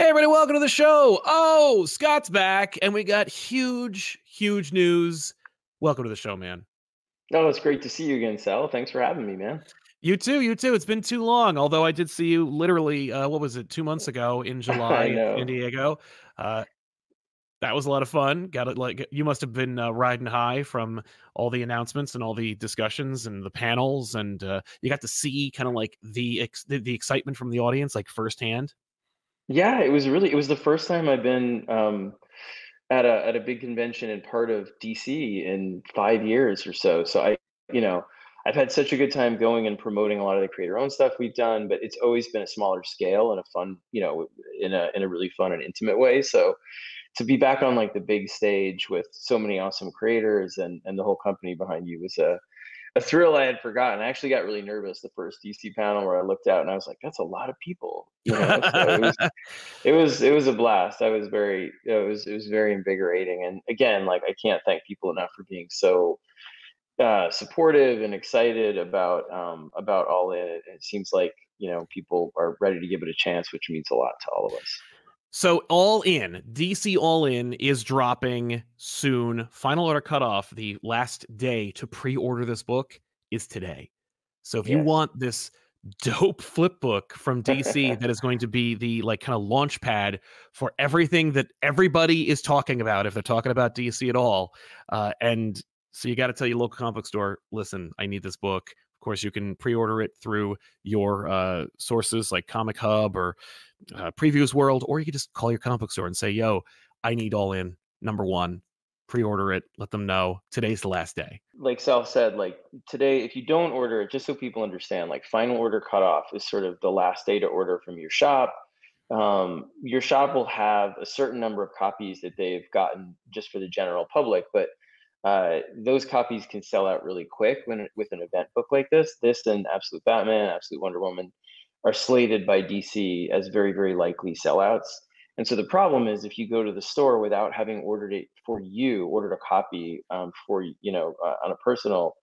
everybody, welcome to the show. Oh, Scott's back, and we got huge news. Welcome to the show, man. Oh, it's great to see you again, Sal. Thanks for having me, man. You too. It's been too long, although I did see you literally, what was it, 2 months ago in July I in San know. Diego. Uh, that was a lot of fun. Got it, like, you must have been riding high from all the announcements and all the discussions and the panels, and you got to see kind of like the excitement from the audience, like firsthand. Yeah, it was the first time I've been at a big convention in part of DC in 5 years or so. So you know, I've had such a good time going and promoting a lot of the creator-owned stuff we've done, but it's always been a smaller scale and a fun, in a really fun and intimate way. So to be back on like the big stage with so many awesome creators and the whole company behind you was a thrill I had forgotten. I actually got really nervous the first DC panel where I looked out and I was like, "That's a lot of people," you know. So it was a blast. I was very it was very invigorating. And again, like I can't thank people enough for being so supportive and excited about All In. It seems like people are ready to give it a chance, which means a lot to all of us. So All In, DC All In is dropping soon. Final order cutoff, the last day to pre-order this book is today. So if you Yes. want this dope flip book from DC that is going to be the like kind of launch pad for everything that everybody is talking about, if they're talking about DC at all, and so you got to tell your local comic book store, listen, I need this book. Of course, you can pre-order it through your sources like Comic Hub or Previews World, or you could just call your comic book store and say, yo, I need All In, #1. Pre-order it. Let them know. Today's the last day. Like Sal said, like today, if you don't order it, just so people understand, like final order cutoff is sort of the last day to order from your shop. Your shop will have a certain number of copies that they've gotten just for the general public, but those copies can sell out really quick with an event book like this. This and Absolute Batman, Absolute Wonder Woman are slated by DC as very, very likely sellouts. And so the problem is if you go to the store without having ordered it for you, ordered a copy on a personal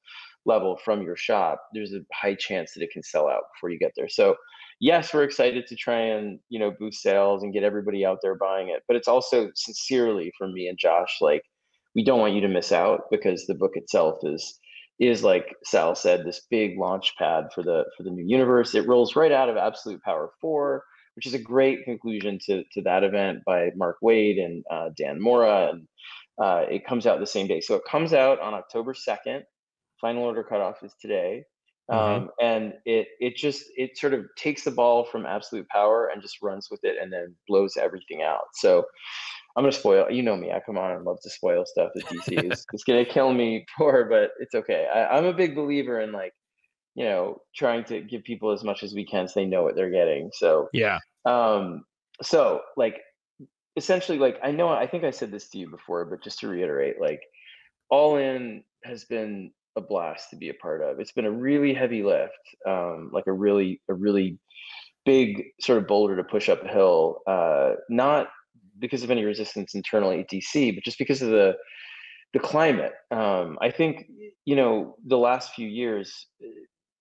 level from your shop, there's a high chance that it can sell out before you get there. So yes, we're excited to try and boost sales and get everybody out there buying it, but it's also sincerely from me and Josh, like we don't want you to miss out because the book itself is like Sal said, this big launch pad for the new universe. It rolls right out of Absolute Power 4, which is a great conclusion to that event by Mark Waid and Dan Mora, and it comes out the same day. So it comes out on October 2nd. Final order cutoff is today. Mm-hmm. And it sort of takes the ball from Absolute Power and just runs with it and then blows everything out. So I'm gonna spoil. You know me. I come on and love to spoil stuff that DC is gonna kill me for, but it's okay. I'm a big believer in like trying to give people as much as we can so they know what they're getting. So Yeah. um, so like essentially, like I think I said this to you before, but just to reiterate, like All In has been a blast to be a part of. It's been a really heavy lift, like a really big sort of boulder to push up a hill. Not because of any resistance internally at DC, but just because of the climate. I think the last few years,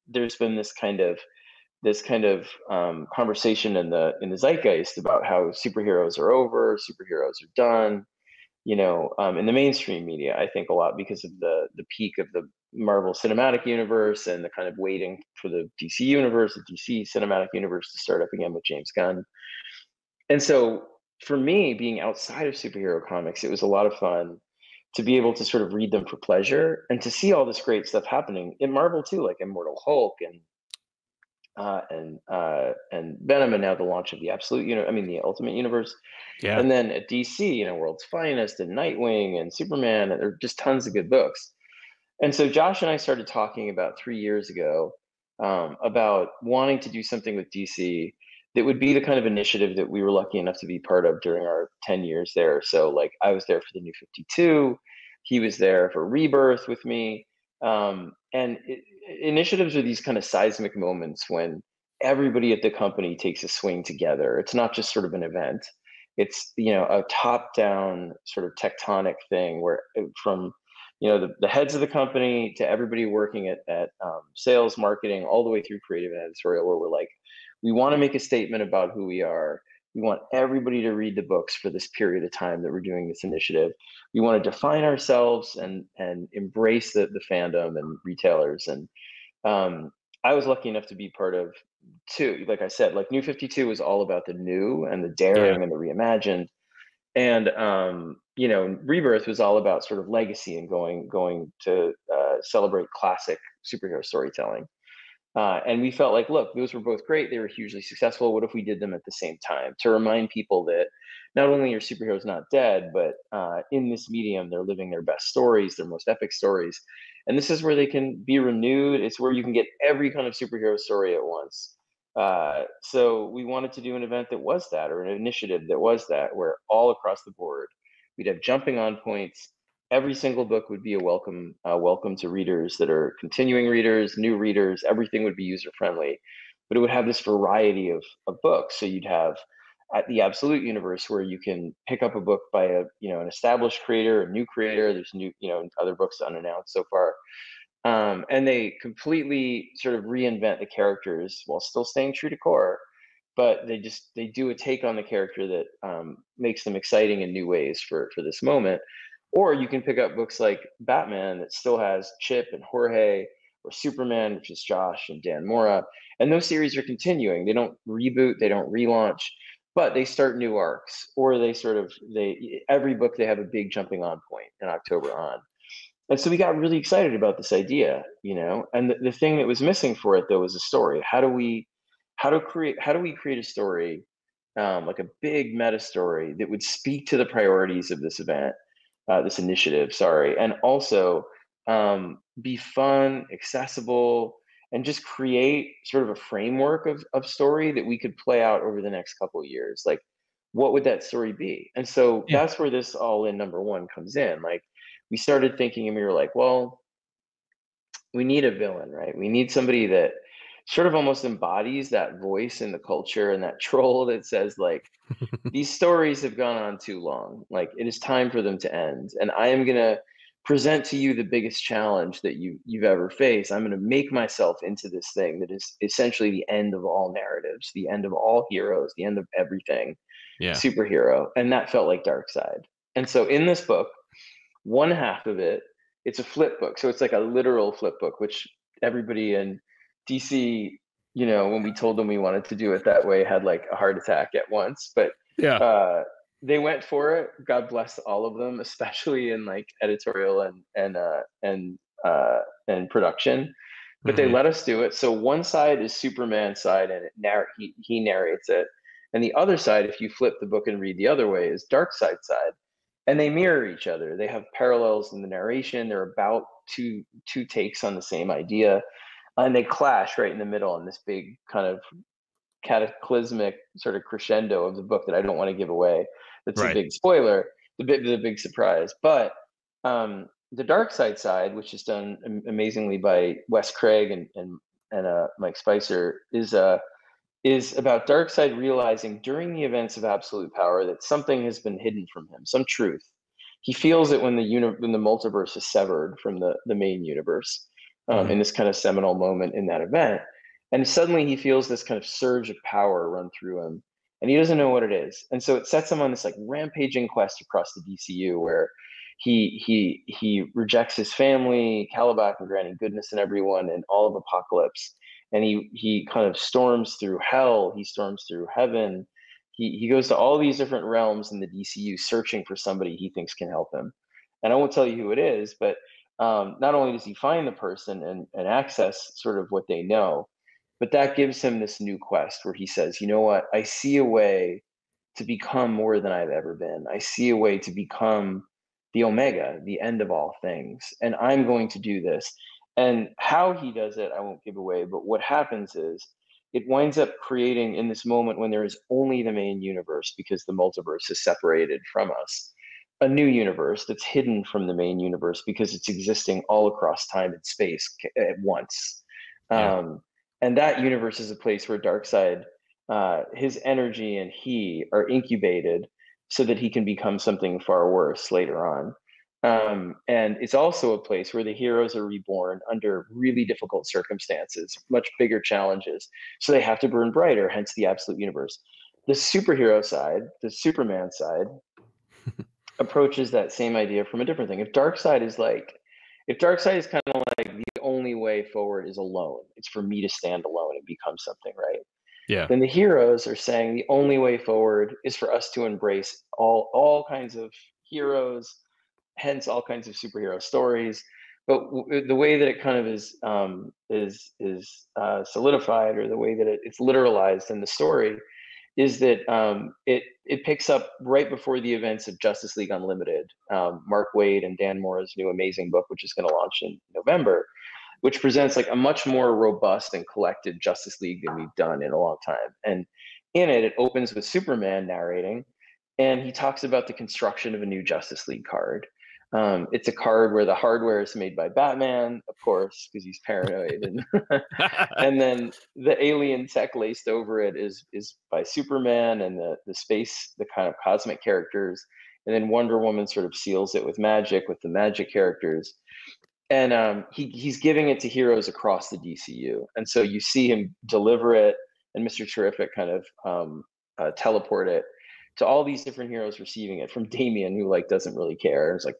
there's been this kind of conversation in the zeitgeist about how superheroes are over, superheroes are done. In the mainstream media, I think a lot because of the peak of the Marvel Cinematic Universe and the kind of waiting for the DC Universe, the DC Cinematic Universe to start up again with James Gunn. And so for me, being outside of superhero comics, it was a lot of fun to be able to sort of read them for pleasure and to see all this great stuff happening in Marvel too, like Immortal Hulk and Venom, and now the launch of the the Ultimate Universe. Yeah. And then at DC, World's Finest and Nightwing and Superman, and there are just tons of good books. And so Josh and I started talking about 3 years ago about wanting to do something with DC that would be the kind of initiative that we were lucky enough to be part of during our 10 years there. So like I was there for the New 52, he was there for Rebirth with me. Initiatives are these kind of seismic moments when everybody at the company takes a swing together. It's not just sort of an event. It's a top-down sort of tectonic thing where from the heads of the company to everybody working at sales, marketing, all the way through creative and editorial, where we're like, we want to make a statement about who we are. We want everybody to read the books for this period of time that we're doing this initiative. We want to define ourselves and embrace the fandom and retailers. And I was lucky enough to be part of two. Like I said, like New 52 was all about the new and the Yeah. daring and the reimagined. And you know, Rebirth was all about sort of legacy and going to celebrate classic superhero storytelling. And we felt like, look, those were both great. They were hugely successful. What if we did them at the same time to remind people that not only are superheroes not dead, but in this medium, they're living their best stories, their most epic stories. And this is where they can be renewed. It's where you can get every kind of superhero story at once. So we wanted to do an event that was that, or an initiative that was that, where all across the board, we'd have jumping on points. Every single book would be a welcome to readers that are continuing readers, new readers. Everything would be user friendly, but it would have this variety of books. So you'd have at the Absolute Universe, where you can pick up a book by an established creator, a new creator. There's new other books unannounced so far, and they completely sort of reinvent the characters while still staying true to core. But they do a take on the character that makes them exciting in new ways for this moment. Or you can pick up books like Batman that still has Chip and Jorge, or Superman, which is Josh and Dan Mora. And those series are continuing. They don't reboot, they don't relaunch, but they start new arcs, or they every book they have a big jumping on point in October on. And so we got really excited about this idea, And the thing that was missing for it though was a story. How do we create a story, like a big meta story that would speak to the priorities of this event, this initiative, sorry, and also be fun, accessible, and just create sort of a framework of story that we could play out over the next couple of years. Like, what would that story be? And so Yeah. that's where this all in number one comes in. Like, we started thinking and we were like, well, we need a villain, right? We need somebody that sort of almost embodies that voice in the culture and that troll that says, like, these stories have gone on too long. Like, it is time for them to end. And I am going to present to you the biggest challenge that you've ever faced. I'm going to make myself into this thing that is essentially the end of all narratives, the end of all heroes, the end of everything Yeah. superhero. And that felt like Darkseid. And so in this book, one half of it, it's a flip book. So it's like a literal flip book, which everybody in DC, when we told them we wanted to do it that way, had like a heart attack at once. But Yeah. uh, they went for it. God bless all of them, especially in like editorial and production. But they Hmm. let us do it. So one side is Superman's side, and he narrates it, and the other side, if you flip the book and read the other way, is Darkseid's side, and they mirror each other. They have parallels in the narration. They're about two takes on the same idea, and they clash right in the middle in this big kind of cataclysmic sort of crescendo of the book that I don't want to give away. That's a Right. big spoiler, the big surprise. But the Darkseid, which is done amazingly by Wes Craig and Mike Spicer, is about Darkseid realizing during the events of absolute power that something has been hidden from him, some truth. He feels it when the multiverse is severed from the main universe, Hmm. in this kind of seminal moment in that event. And suddenly he feels this kind of surge of power run through him, and he doesn't know what it is. And so it sets him on this like rampaging quest across the DCU, where he rejects his family, Calabac and Granny Goodness and everyone, and all of Apocalypse, and he kind of storms through hell, he storms through heaven, he goes to all these different realms in the DCU searching for somebody he thinks can help him. And I won't tell you who it is, but not only does he find the person and access sort of what they know, but that gives him this new quest where he says, you know what, I see a way to become more than I've ever been. I see a way to become the Omega, the end of all things. And I'm going to do this. And how he does it, I won't give away. But what happens is it winds up creating, in this moment when there is only the main universe, because the multiverse is separated from us, a new universe that's hidden from the main universe because it's existing all across time and space at once. Yeah. Um, and that universe is a place where Darkseid, his energy and he are incubated so that he can become something far worse later on. And it's also a place where the heroes are reborn under really difficult circumstances, much bigger challenges. So they have to burn brighter, hence the absolute universe. the superhero side, the Superman side, approaches that same idea from a different thing. If Darkseid is kind of like the only way forward is alone, it's for me to stand alone and become something, right? Yeah. Then the heroes are saying the only way forward is for us to embrace all kinds of heroes, hence all kinds of superhero stories. But the way that it kind of is solidified, or the way that it's literalized in the story, is that it picks up right before the events of Justice League Unlimited, Mark Waid and Dan Mora's new amazing book, which is going to launch in November, which presents like a much more robust and collected Justice League than we've done in a long time. And in it, it opens with Superman narrating, and he talks about the construction of a new Justice League card. It's a card where the hardware is made by Batman, of course, because he's paranoid, and then the alien tech laced over it is by Superman, and the space, the kind of cosmic characters, and then Wonder Woman sort of seals it with the magic characters, and he's giving it to heroes across the DCU, and so you see him deliver it, and Mister Terrific kind of teleport it to all these different heroes receiving it, from Damian, who like doesn't really care, it's like,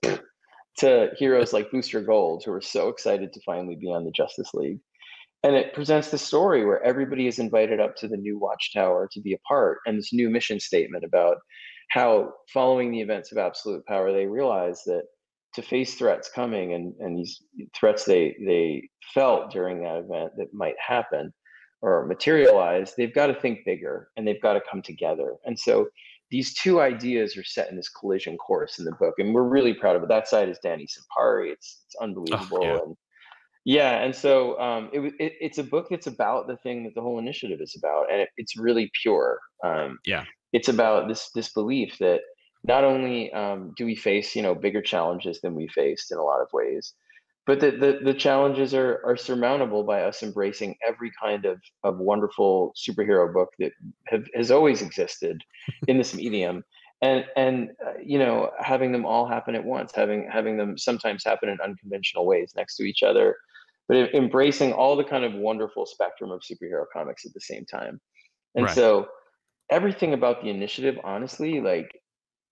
to heroes like Booster Gold, who are so excited to finally be on the Justice League. And it presents the story where everybody is invited up to the new Watchtower to be a part, and this new mission statement about how, following the events of Absolute Power, they realize that to face threats coming, and these threats they felt during that event that might happen or materialize, they've got to think bigger, and they've got to come together. And so these two ideas are set in this collision course in the book, and we're really proud of it. That side is Danny Sampari. It's Oh, unbelievable. yeah. And yeah, and so it's a book that's about the thing that the whole initiative is about, and it's really pure. Yeah. It's about this belief that not only do we face bigger challenges than we faced in a lot of ways, but that the challenges are surmountable by us embracing every kind of wonderful superhero book that has always existed in this medium, and having them all happen at once, having them sometimes happen in unconventional ways next to each other, but embracing all the kind of wonderful spectrum of superhero comics at the same time. And Right. so everything about the initiative, honestly, like,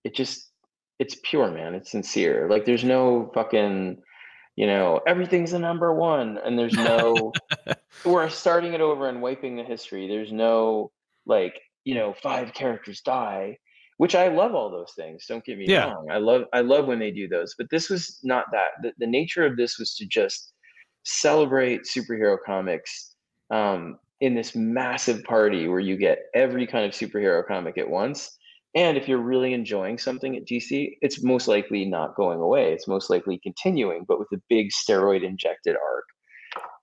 it just it's pure, man. It's sincere. Like, there's no fucking, everything's a number one, and there's no, we're starting it over and wiping the history. There's no, like, five characters die, which I love all those things. Don't get me Yeah. wrong. I love when they do those, but this was not that. The nature of this was to just celebrate superhero comics, in this massive party where you get every kind of superhero comic at once. And if you're really enjoying something at DC, it's most likely not going away. It's most likely continuing, but with a big steroid injected arc.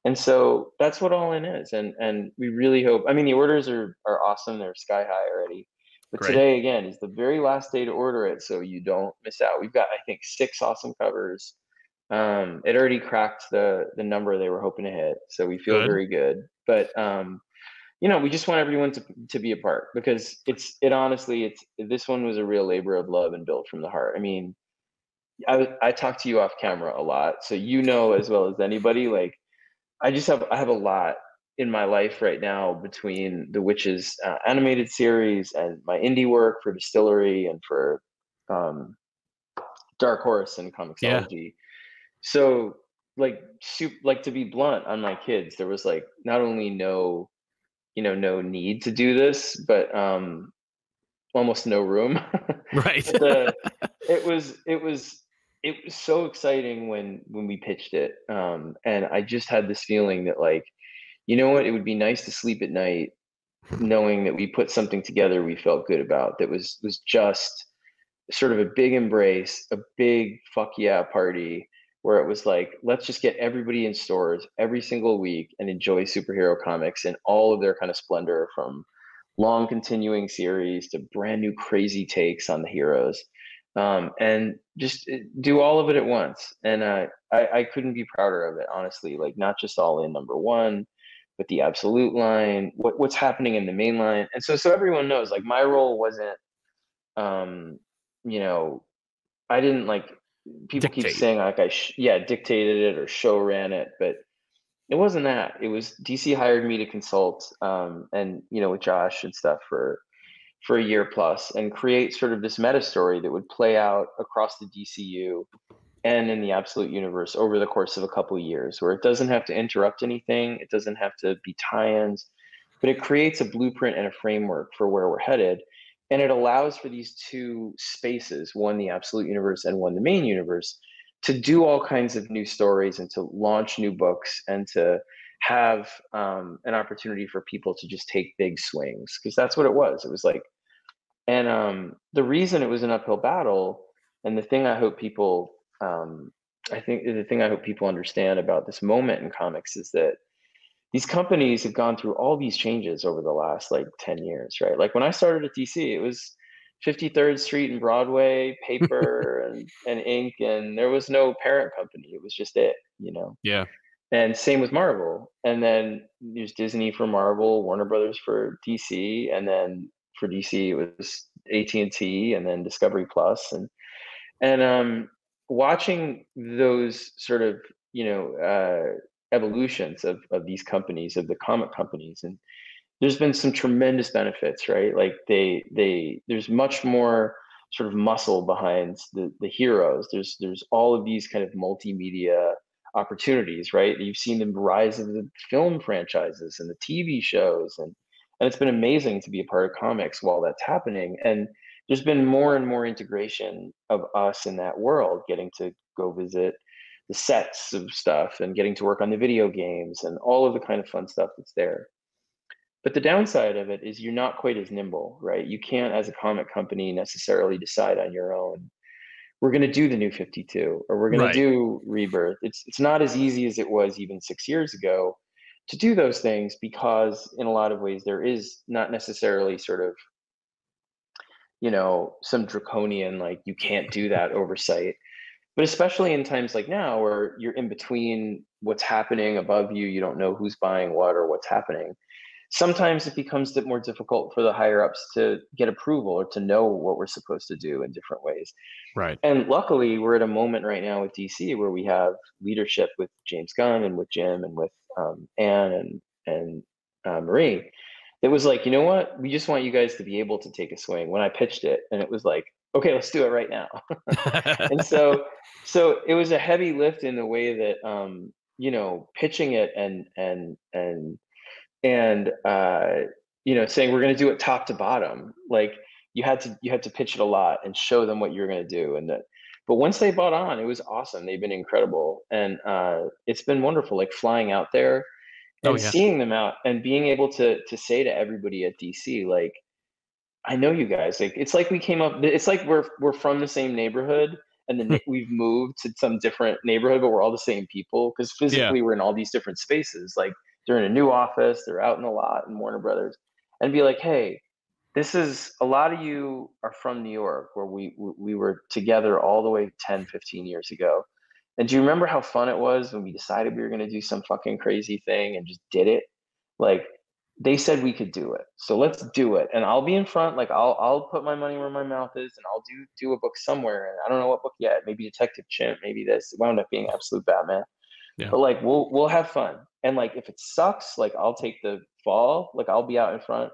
And so that's what All In is. And we really hope, I mean, the orders are awesome. They're sky high already. But Great. today, again, is the very last day to order it, so you don't miss out. We've got, I think, 6 awesome covers. It already cracked the number they were hoping to hit, so we feel Good. very good. But we just want everyone to be a part, because it honestly, this one was a real labor of love and built from the heart. I mean, I talk to you off camera a lot, so as well as anybody, like, I have a lot in my life right now, between the Witches animated series and my indie work for Distillery and for um, Dark Horse and Yeah. Comixology. So, like, to be blunt, on my kids, there was like not only no need to do this, but almost no room. Right. But it was so exciting when we pitched it, and I just had this feeling that, like, what, it would be nice to sleep at night knowing that we put something together we felt good about, that was just sort of a big embrace, a big fuck yeah party, where it was like, let's just get everybody in stores every single week and enjoy superhero comics in all of their kind of splendor, from long continuing series to brand new crazy takes on the heroes, and just do all of it at once. And I couldn't be prouder of it, honestly. Like, not just All In number one, but the Absolute line, what's happening in the main line. And so everyone knows, like, my role wasn't, um, you know, I didn't, like, people keep Dictate. saying like yeah, dictated it or show ran it, but it wasn't that. It was DC hired me to consult, and with Josh and stuff, for for a year plus and create sort of this meta story that would play out across the DCU and in the Absolute Universe over the course of a couple of years, where it doesn't have to interrupt anything, it doesn't have to be tie-ins, but it creates a blueprint and a framework for where we're headed. And it allows for these two spaces, one the Absolute Universe and one the main universe, to do all kinds of new stories and to launch new books and to have an opportunity for people to just take big swings, because that's what it was. It was like, and the reason it was an uphill battle, and the thing I hope people, I think the thing I hope people understand about this moment in comics is that these companies have gone through all these changes over the last like 10 years, right? Like when I started at DC, it was 53rd Street and Broadway, paper and ink, and there was no parent company. It was just it, you know? Yeah. And same with Marvel. And then there's Disney for Marvel, Warner Brothers for DC, and then for DC it was AT&T and T, and then Discovery Plus, and watching those sort of, you know, evolutions of these companies, of the comic companies, and there's been some tremendous benefits, right? Like there's much more sort of muscle behind the heroes. There's all of these kind of multimedia opportunities, right? You've seen the rise of the film franchises and the TV shows, and it's been amazing to be a part of comics while that's happening. And there's been more and more integration of us in that world, getting to go visit the sets of stuff and getting to work on the video games and all of the kind of fun stuff that's there. But the downside of it is you're not quite as nimble, right? You can't, as a comic company, necessarily decide on your own, we're going to do the new 52 or we're going to Right. do Rebirth. It's not as easy as it was even 6 years ago to do those things, because in a lot of ways there is not necessarily sort of, you know, some draconian, like, you can't do that oversight. But especially in times like now where you're in between what's happening above you, you don't know who's buying what or what's happening. Sometimes it becomes a bit more difficult for the higher ups to get approval or to know what we're supposed to do in different ways. Right. And luckily, we're at a moment right now with DC where we have leadership with James Gunn and with Jim and with Anne and Marie. It was like, you know what? We just want you guys to be able to take a swing. When I pitched it, and it was like, okay, let's do it right now. And so it was a heavy lift in the way that, you know, pitching it and you know, saying we're going to do it top to bottom. Like, you had to pitch it a lot and show them what you're going to do, and that. But once they bought on, it was awesome. They've been incredible, and it's been wonderful. Like flying out there Oh and yeah. seeing them out, and being able to say to everybody at DC, like, I know you guys. Like, it's like we came up. It's like we're from the same neighborhood, and then we've moved to some different neighborhood, but we're all the same people because Yeah. physically we're in all these different spaces. Like, they're in a new office, they're out in the lot in Warner Brothers, and be like, hey, this is a lot of you are from New York, where we were together all the way 10, 15 years ago. And do you remember how fun it was when we decided we were going to do some fucking crazy thing and just did it? Like, they said we could do it, so let's do it. And I'll be in front. Like, I'll put my money where my mouth is, and I'll do a book somewhere. And I don't know what book yet. Maybe Detective Chimp. Maybe this. It wound up being Absolute Batman. Yeah. But like, we'll have fun. And like, if it sucks, like, I'll take the fall. Like, I'll be out in front.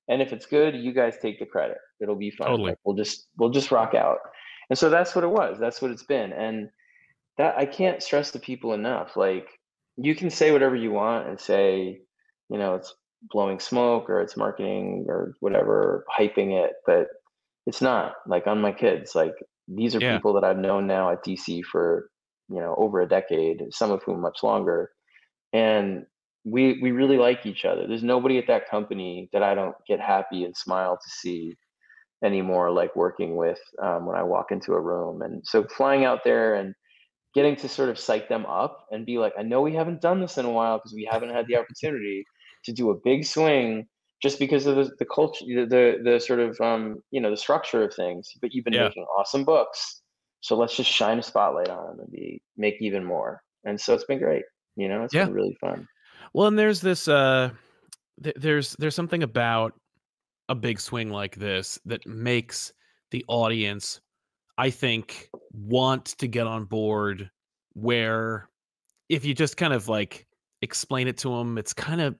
And if it's good, you guys take the credit. It'll be fun. Totally. Like, we'll just rock out. And so that's what it was. That's what it's been. And that, I can't stress to people enough. Like, you can say whatever you want and say, you know, it's blowing smoke or it's marketing or whatever, hyping it, but it's not. Like, on my kids, like, these are Yeah. people that I've known now at DC for, you know, over a decade, some of whom much longer. And we really like each other. There's nobody at that company that I don't get happy and smile to see anymore, like working with, when I walk into a room. And so flying out there and getting to sort of psych them up and be like, I know we haven't done this in a while because we haven't had the opportunity to do a big swing, just because of the culture, the sort of, you know, the structure of things. But you've been Yeah. making awesome books, so let's just shine a spotlight on them and make even more. And so it's been great. You know, it's Yeah. been really fun. Well, and there's this there's something about a big swing like this that makes the audience, I think, want to get on board, where if you just kind of like explain it to them, it's kind of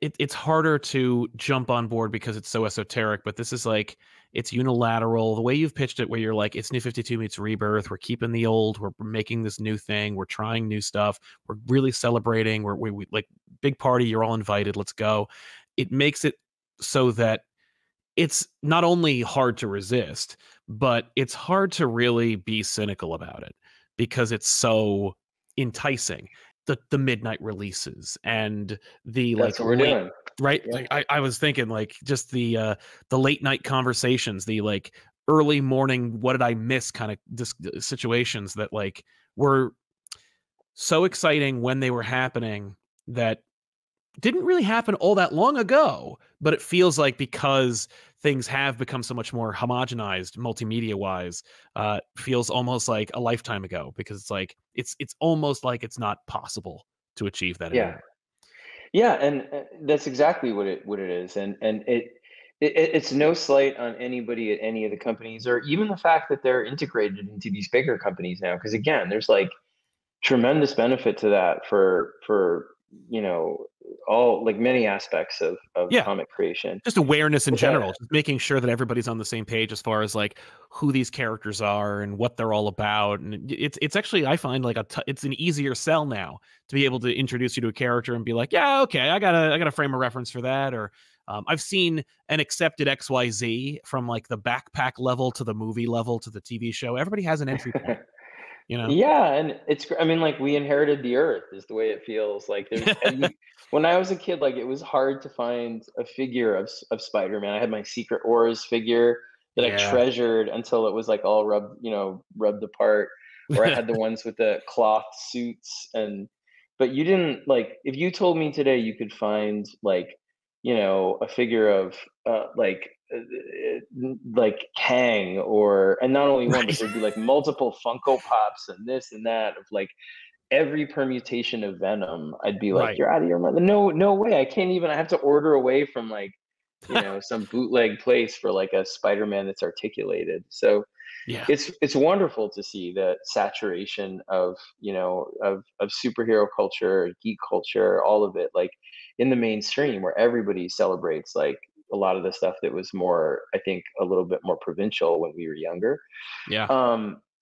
it's harder to jump on board because it's so esoteric, but this is like it's unilateral. The way you've pitched it, where you're like, it's New 52 meets Rebirth. We're keeping the old. We're making this new thing. We're trying new stuff. We're really celebrating. We like big party. You're all invited. Let's go. It makes it so that it's not only hard to resist, but it's hard to really be cynical about it because it's so enticing. The midnight releases and the like That's what we're late, doing. right? Yeah. Like I was thinking like just the late night conversations, the like early morning what did I miss kind of situations that like were so exciting when they were happening that didn't really happen all that long ago, but it feels like because things have become so much more homogenized multimedia wise, feels almost like a lifetime ago because it's like it's almost like it's not possible to achieve that Yeah. anymore. Yeah, and that's exactly what it is, and it's no slight on anybody at any of the companies, or even the fact that they're integrated into these bigger companies now. Because again, there's like tremendous benefit to that for you know all like many aspects of Yeah, comic creation. just awareness in But that general, just making sure that everybody's on the same page as far as like who these characters are and what they're all about. And it's actually I find like it's an easier sell now to be able to introduce you to a character and be like, yeah, okay, I got a frame of reference for that, or I've seen an accepted XYZ from like the backpack level to the movie level to the TV show. Everybody has an entry point, you know. Yeah, and I mean, like, we inherited the earth is the way it feels. Like, there's and you when I was a kid, like, it was hard to find a figure of Spider-Man. I had my Secret Wars figure that I Yeah. treasured until it was, like, all rubbed apart, or I had the ones with the cloth suits, and but you didn't like, if you told me today you could find, like, a figure of, like Kang, or and not only one, but Right. there'd be like multiple Funko Pops and this and that of like every permutation of Venom. I'd be like, Right. "You're out of your mind! No, no way! I can't even. I have to order away from like some bootleg place for like a Spider-Man that's articulated." So Yeah. it's wonderful to see the saturation of of superhero culture, geek culture, all of it, like in the mainstream, where everybody celebrates like a lot of the stuff that was more, I think, a little bit more provincial when we were younger. Yeah.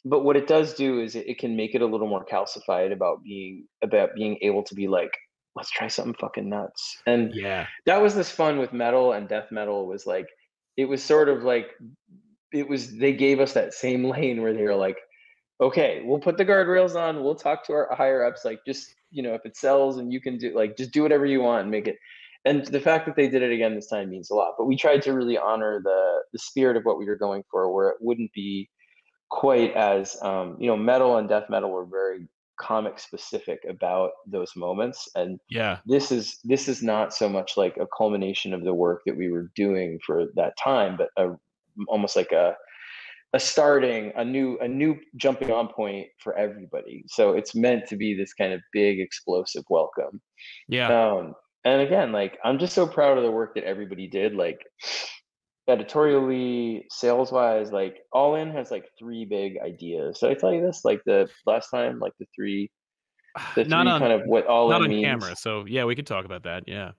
But what it does do is it can make it a little more calcified about being able to be like, let's try something fucking nuts. And Yeah. that was this fun with metal and death metal, was like it was sort of like they gave us that same lane where they were like, okay, we'll put the guardrails on, we'll talk to our higher ups, like, just if it sells and you can do, like, just do whatever you want and make it. And the fact that they did it again this time means a lot, but we tried to really honor the spirit of what we were going for, where it wouldn't be quite as metal and death metal were very comic specific about those moments, and Yeah. this is not so much like a culmination of the work that we were doing for that time, but almost like a starting a new jumping on point for everybody. So it's meant to be this kind of big explosive welcome. Yeah. And again, like, I'm just so proud of the work that everybody did, like editorially, sales wise. Like, All In has like three big ideas. Did I tell you this, like, the last time, like the Not three on kind of what All not In on means? camera. So yeah, we could talk about that. Yeah.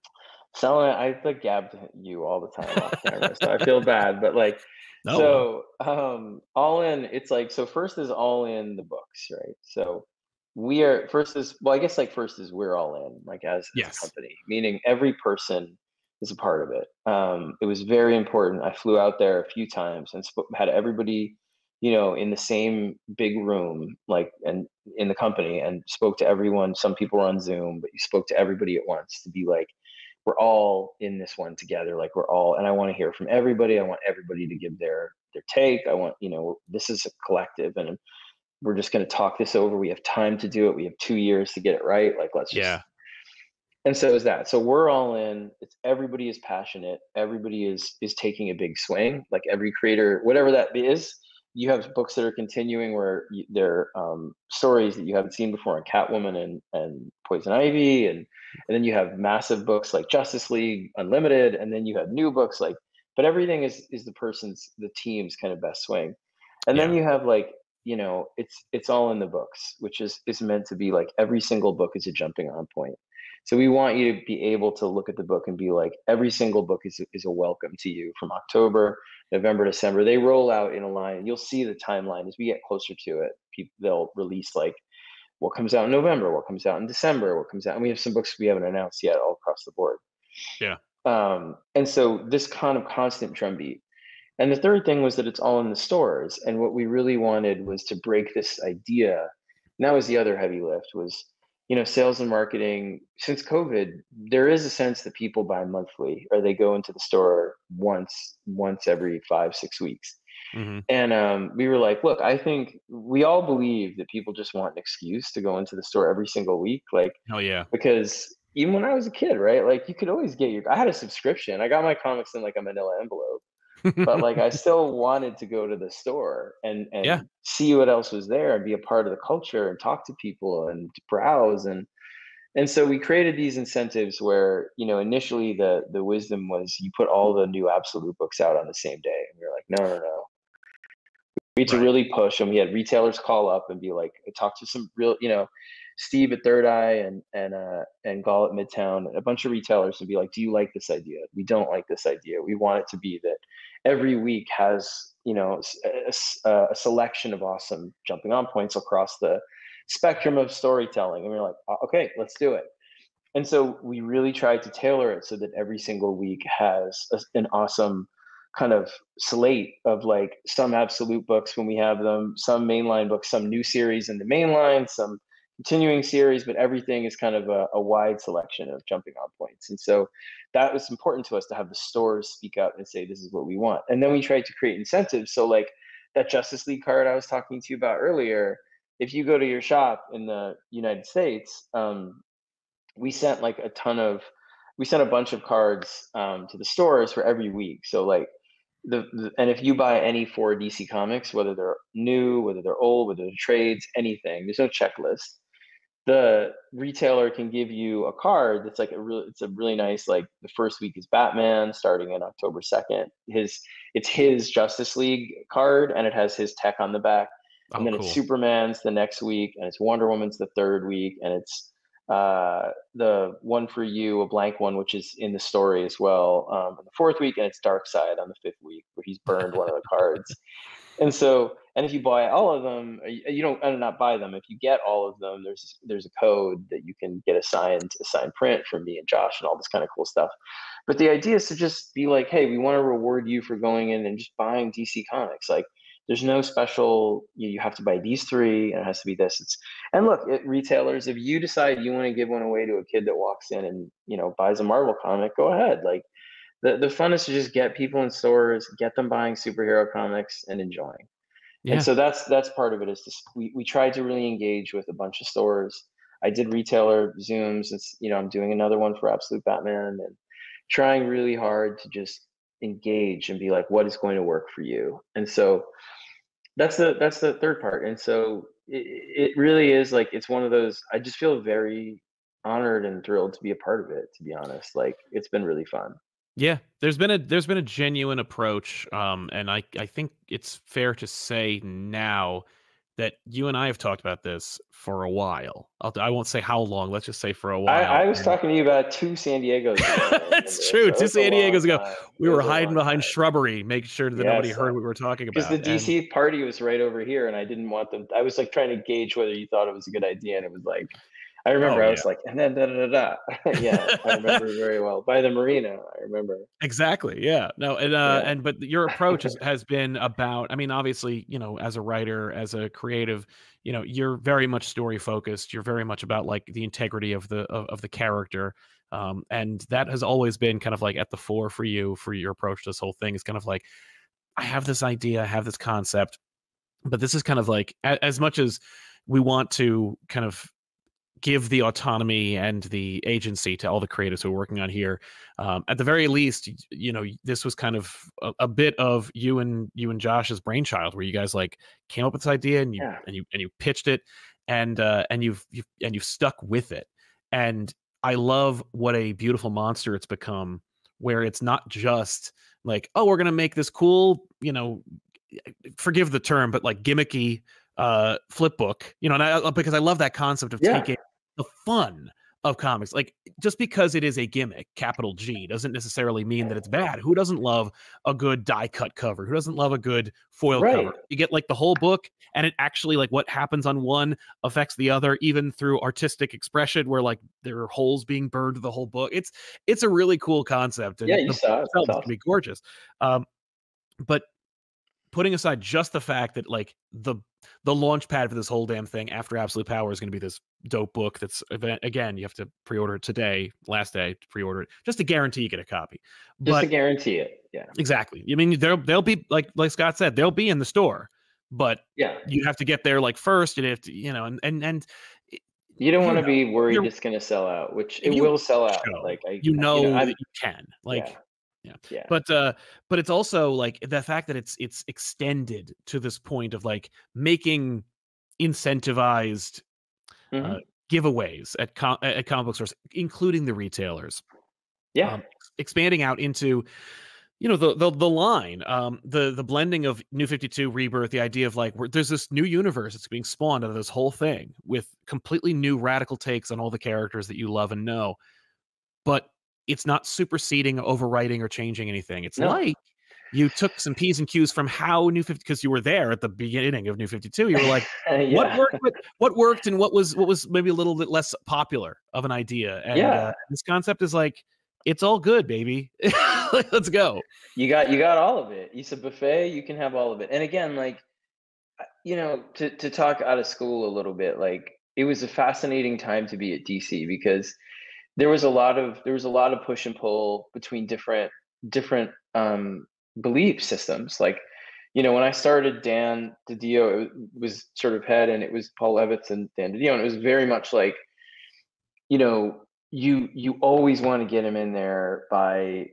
Selling, I like gabbed you all the time off camera, so I feel bad. But like, Oh well. so All In, it's like, so first is All In the books, right? So we are first is well, I guess, like, first is we're all in, like, as a Yes. company, meaning every person is a part of it. It was very important. I flew out there a few times and had everybody, in the same big room, like, and in the company, and spoke to everyone. Some people were on Zoom, but you spoke to everybody at once to be like, we're all in this one together. Like, we're all, and I want to hear from everybody. I want everybody to give their take. I want, this is a collective, and we're just going to talk this over. We have time to do it. We have 2 years to get it right. Like, let's just. Yeah. And so is that. So we're all in. It's everybody is passionate. Everybody is taking a big swing. Like, every creator, whatever that is. You have books that are continuing where they're stories that you haven't seen before, in Catwoman and Poison Ivy, and then you have massive books like Justice League Unlimited, and then you have new books like. But everything is the team's kind of best swing, and then Yeah. you have, like, it's all in the books, which is meant to be like every single book is a jumping on point. So we want you to be able to look at the book and be like, every single book is a welcome to you from October, November, December. They roll out in a line. You'll see the timeline as we get closer to it. They'll release like what comes out in November, what comes out in December, what comes out. And we have some books we haven't announced yet all across the board. Yeah. And so this kind of constant drumbeat. And the third thing was that it's all in the stores. And what we really wanted was to break this idea. And that was the other heavy lift was, sales and marketing. Since COVID, there is a sense that people buy monthly or they go into the store once every 5-6 weeks. Mm-hmm. And we were like, look, I think we all believe that people just want an excuse to go into the store every single week. Like, Hell yeah. because even when I was a kid, right? Like you could always I had a subscription. I got my comics in like a manila envelope, but like I still wanted to go to the store and Yeah. see what else was there and be a part of the culture and talk to people and browse. And so we created these incentives where, initially the wisdom was you put all the new Absolute books out on the same day. And we were like, no. We had to Right. really push, and we had retailers call up and be like, talk to some real, Steve at Third Eye and Gall at Midtown, a bunch of retailers, and be like, do you like this idea? We don't like this idea. We want it to be that every week has, a selection of awesome jumping on points across the spectrum of storytelling. And we we're like, okay, let's do it. And so we really tried to tailor it so that every single week has an awesome kind of slate of like some Absolute books when we have them, some mainline books, some new series in the mainline, some continuing series, but everything is kind of a wide selection of jumping on points. And so that was important to us to have the stores speak up and say, this is what we want. And then we tried to create incentives. So like that Justice League card I was talking to you about earlier, if you go to your shop in the United States, we sent we sent a bunch of cards to the stores for every week. So like and if you buy any 4 DC comics, whether they're new, whether they're old, whether they're trades, anything, there's no checklist. The retailer can give you a card that's like it's a really nice, like the first week is Batman starting in October 2nd. It's his Justice League card and it has his tech on the back. And Oh, then it's cool. Superman's the next week, and it's Wonder Woman's the third week, and it's the one for you, a blank one, which is in the story as well, on the fourth week, and it's Darkseid on the fifth week, where he's burned one of the cards. And so, and if you buy all of them, you don't, not buy them. If you get all of them, there's a code that you can get a signed print from me and Josh and all this kind of cool stuff. But the idea is to just be like, hey, we want to reward you for going in and just buying DC Comics. Like, there's no special, you have to buy these 3 and it has to be this. And look, retailers, if you decide you want to give one away to a kid that walks in and, buys a Marvel comic, go ahead. Like the fun is to just get people in stores, get them buying superhero comics and enjoying. And Yeah. so that's part of it is we tried to really engage with a bunch of stores. I did retailer Zooms. I'm doing another one for Absolute Batman and trying really hard to just engage and be like, what is going to work for you? And so that's the third part. And so it really is like, it's one of those, I just feel very honored and thrilled to be a part of it, to be honest. Like, it's been really fun. Yeah, there's been a genuine approach, and I think it's fair to say now that you and I have talked about this for a while. I won't say how long. Let's just say for a while. I was talking to you about 2 San Diegos ago. That's true. So 2 San Diegos ago, we It were was a hiding long behind time. shrubbery, making sure that nobody heard what we were talking Because the about. And DC party was right over here, and I didn't want them. I was like trying to gauge whether you thought it was a good idea, and it was like, I remember oh I yeah, was like, and then da da da da. Yeah, I remember very well. By the marina, I remember. exactly. Yeah. No. And Yeah. but your approach has been about. I mean, obviously, as a writer, as a creative, you're very much story focused. You're very much about like the integrity of the character. And that has always been kind of like at the fore for you, for your approach to this whole thing. Is kind of like, I have this idea, I have this concept, but this is kind of like as much as we want to kind of give the autonomy and the agency to all the creatives who are working on here. At the very least, this was kind of a bit of you and Josh's brainchild, where you guys like came up with this idea and you pitched it, and you've stuck with it. And I love what a beautiful monster it's become, where it's not just like, oh, we're gonna make this cool, forgive the term, but like gimmicky flip book, and because I love that concept of taking the fun of comics. Like, just because it is a gimmick, capital G, doesn't necessarily mean that it's bad. Who doesn't love a good die cut cover? Who doesn't love a good foil Right. cover? You get like the whole book, and it actually, like, what happens on one affects the other, even through artistic expression, where like there are holes being burned to the whole book. It's a really cool concept, Yeah, and you the book saw it. itself It's is gonna awesome. be gorgeous. But putting aside just the fact that like the launch pad for this whole damn thing after Absolute Power is going to be this dope book that's again, you have to pre-order it today, last day to pre-order it, just to guarantee you get a copy. Just to But guarantee it. Yeah. exactly, I mean, they'll be like Scott said, they'll be in the store, but Yeah. you have to get there like first. You have to, and You don't you want to know, be worried you're it's going to sell out, which it if you will sell out. show, Like I, you you know, know that I'm, you can, yeah, like, yeah. yeah. But it's also like the fact that it's extended to this point of like making incentivized uh, Hmm. giveaways at comic book stores, including the retailers, Yeah. expanding out into, the line, the blending of New 52, Rebirth, the idea of like there's this new universe that's being spawned out of this whole thing with completely new radical takes on all the characters that you love and know, but it's not superseding, overwriting, or changing anything. It's No. like you took some P's and Q's from how New 50, because you were there at the beginning of New 52. You were like, Yeah. what worked, and what was maybe a little bit less popular of an idea. And Yeah. this concept is like, it's all good, baby. Let's go. You got all of it. It's a buffet. You can have all of it. And again, like, to talk out of school a little bit, like it was a fascinating time to be at DC because there was a lot of push and pull between different belief systems. Like, when I started, Dan DiDio was sort of head, and it was Paul Levitz and Dan DiDio, and it was very much like, you always want to get them in there by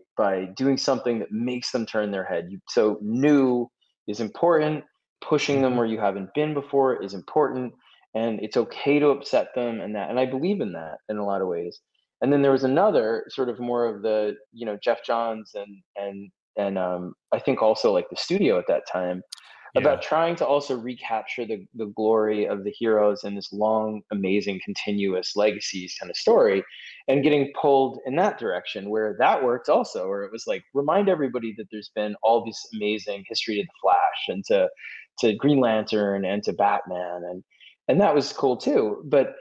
doing something that makes them turn their head. So new is important. Pushing them Mhm. where you haven't been before is important, and it's okay to upset them, and I believe in that in a lot of ways. And then there was another sort of more of the, Jeff Johns and I think also like the studio at that time, Yeah. about trying to also recapture the glory of the heroes in this long, amazing, continuous legacies kind of story, and getting pulled in that direction where that worked also, where it was like, remind everybody that there's been all this amazing history to the Flash and to Green Lantern and to Batman, and that was cool too. But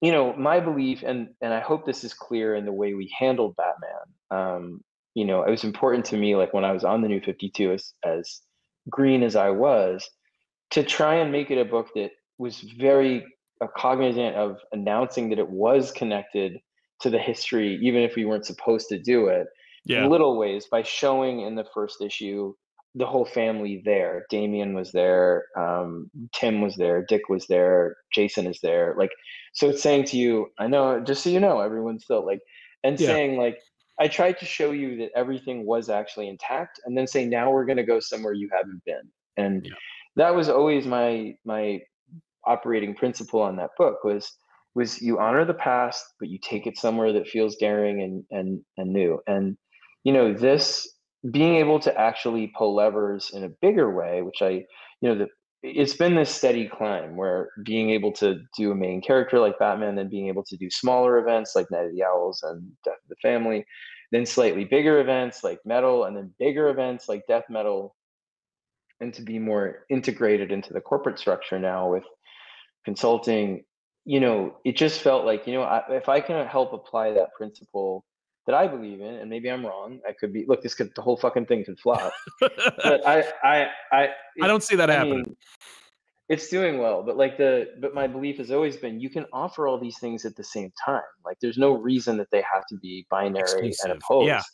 my belief, and I hope this is clear in the way we handled Batman. It was important to me, like when I was on the New 52, as green as I was, to try and make it a book that was very cognizant of announcing that it was connected to the history, even if we weren't supposed to do it, in Yeah. little ways, by showing in the first issue the whole family there. Damien was there, Tim was there, Dick was there, Jason is there. Like, so it's saying to you, I know, just so you know, everyone's still like, and Yeah. saying like, I tried to show you that everything was actually intact, and then say, now we're going to go somewhere you haven't been. And Yeah. that was always my operating principle on that book, was you honor the past, but you take it somewhere that feels daring and new. And this, being able to actually pull levers in a bigger way, which it's been this steady climb, where being able to do a main character like Batman, then being able to do smaller events like Night of the Owls and Death of the Family, then slightly bigger events like Metal, and then bigger events like Death Metal, and to be more integrated into the corporate structure now with consulting. It just felt like, if I can help apply that principle that I believe in, and maybe I'm wrong, I could be, look, the whole fucking thing could flop, but I don't see that I happening. mean, it's doing well, but but my belief has always been, you can offer all these things at the same time. Like, there's no reason that they have to be binary and Exclusive. Yeah. opposed.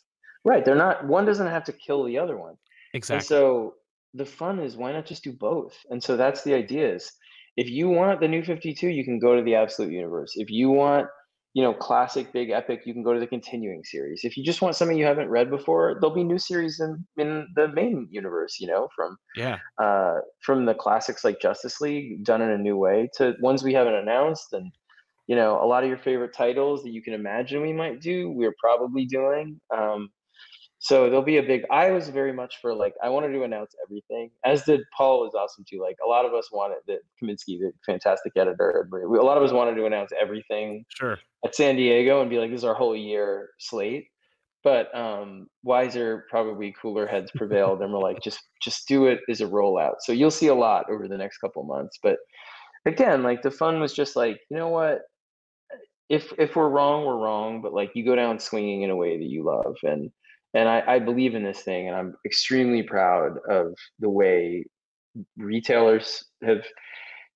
Right? They're not. One doesn't have to kill the other one. And Exactly. so the fun is, why not just do both? And so that's the idea, is, if you want the New 52, you can go to the Absolute Universe. If you want, classic big epic, you can go to the continuing series. If you just want something you haven't read before, there'll be new series in the main universe, Yeah. from the classics like Justice League done in a new way, to ones we haven't announced. And a lot of your favorite titles that you can imagine we might do, we're probably doing. So there'll be a big. I was very much for like I wanted to announce everything, as did Paul. Was awesome too. Like a lot of us wanted that Kaminsky, the fantastic editor. A lot of us wanted to announce everything Sure. at San Diego and be like, this is our whole year slate. But wiser, probably cooler heads prevailed, and we're like, just do it as a rollout. So you'll see a lot over the next couple months. But again, like the fun was just like, you know what? If we're wrong, we're wrong. But like you go down swinging in a way that you love, and I believe in this thing, and I'm extremely proud of the way retailers have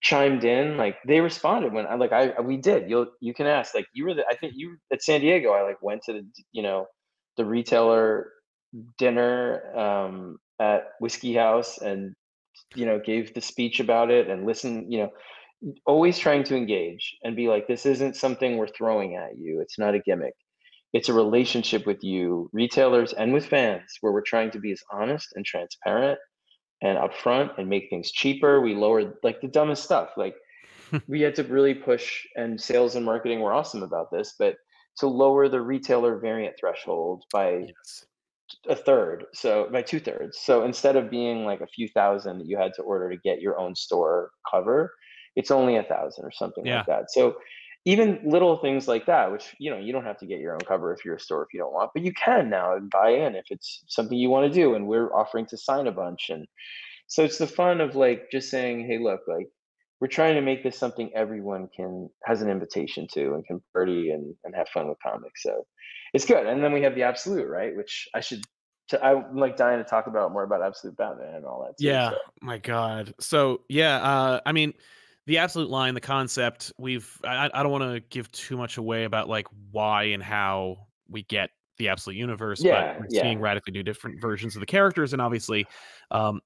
chimed in. Like they responded when I we did. You can ask. Like you were I think you at San Diego. I like went to the the retailer dinner at Whiskey House, and gave the speech about it and listen. Always trying to engage and be like, this isn't something we're throwing at you. It's not a gimmick. It's a relationship with you, retailers, and with fans, where we're trying to be as honest and transparent and upfront and make things cheaper. We lowered like the dumbest stuff. Like we had to really push, and sales and marketing were awesome about this, but to lower the retailer variant threshold by Yes. a third, so by two-thirds. So instead of being like a few thousand that you had to order to get your own store cover, it's only 1,000 or something like Yeah. that. So even little things like that, which you don't have to get your own cover if you're a store if you don't want, but you can now and buy in if it's something you want to do. And we're offering to sign a bunch, and so it's the fun of like just saying, hey, look, like we're trying to make this something everyone can has an invitation to and can party and have fun with comics. So it's good. And then we have the Absolute, right? Which I'm like dying to talk about more about Absolute Batman and all that too. Yeah, So my God. So yeah, I mean, the absolute line, the concept, I don't want to give too much away about like why and how we get the absolute universe, but yeah, we're seeing yeah. radically new different versions of the characters, and obviously,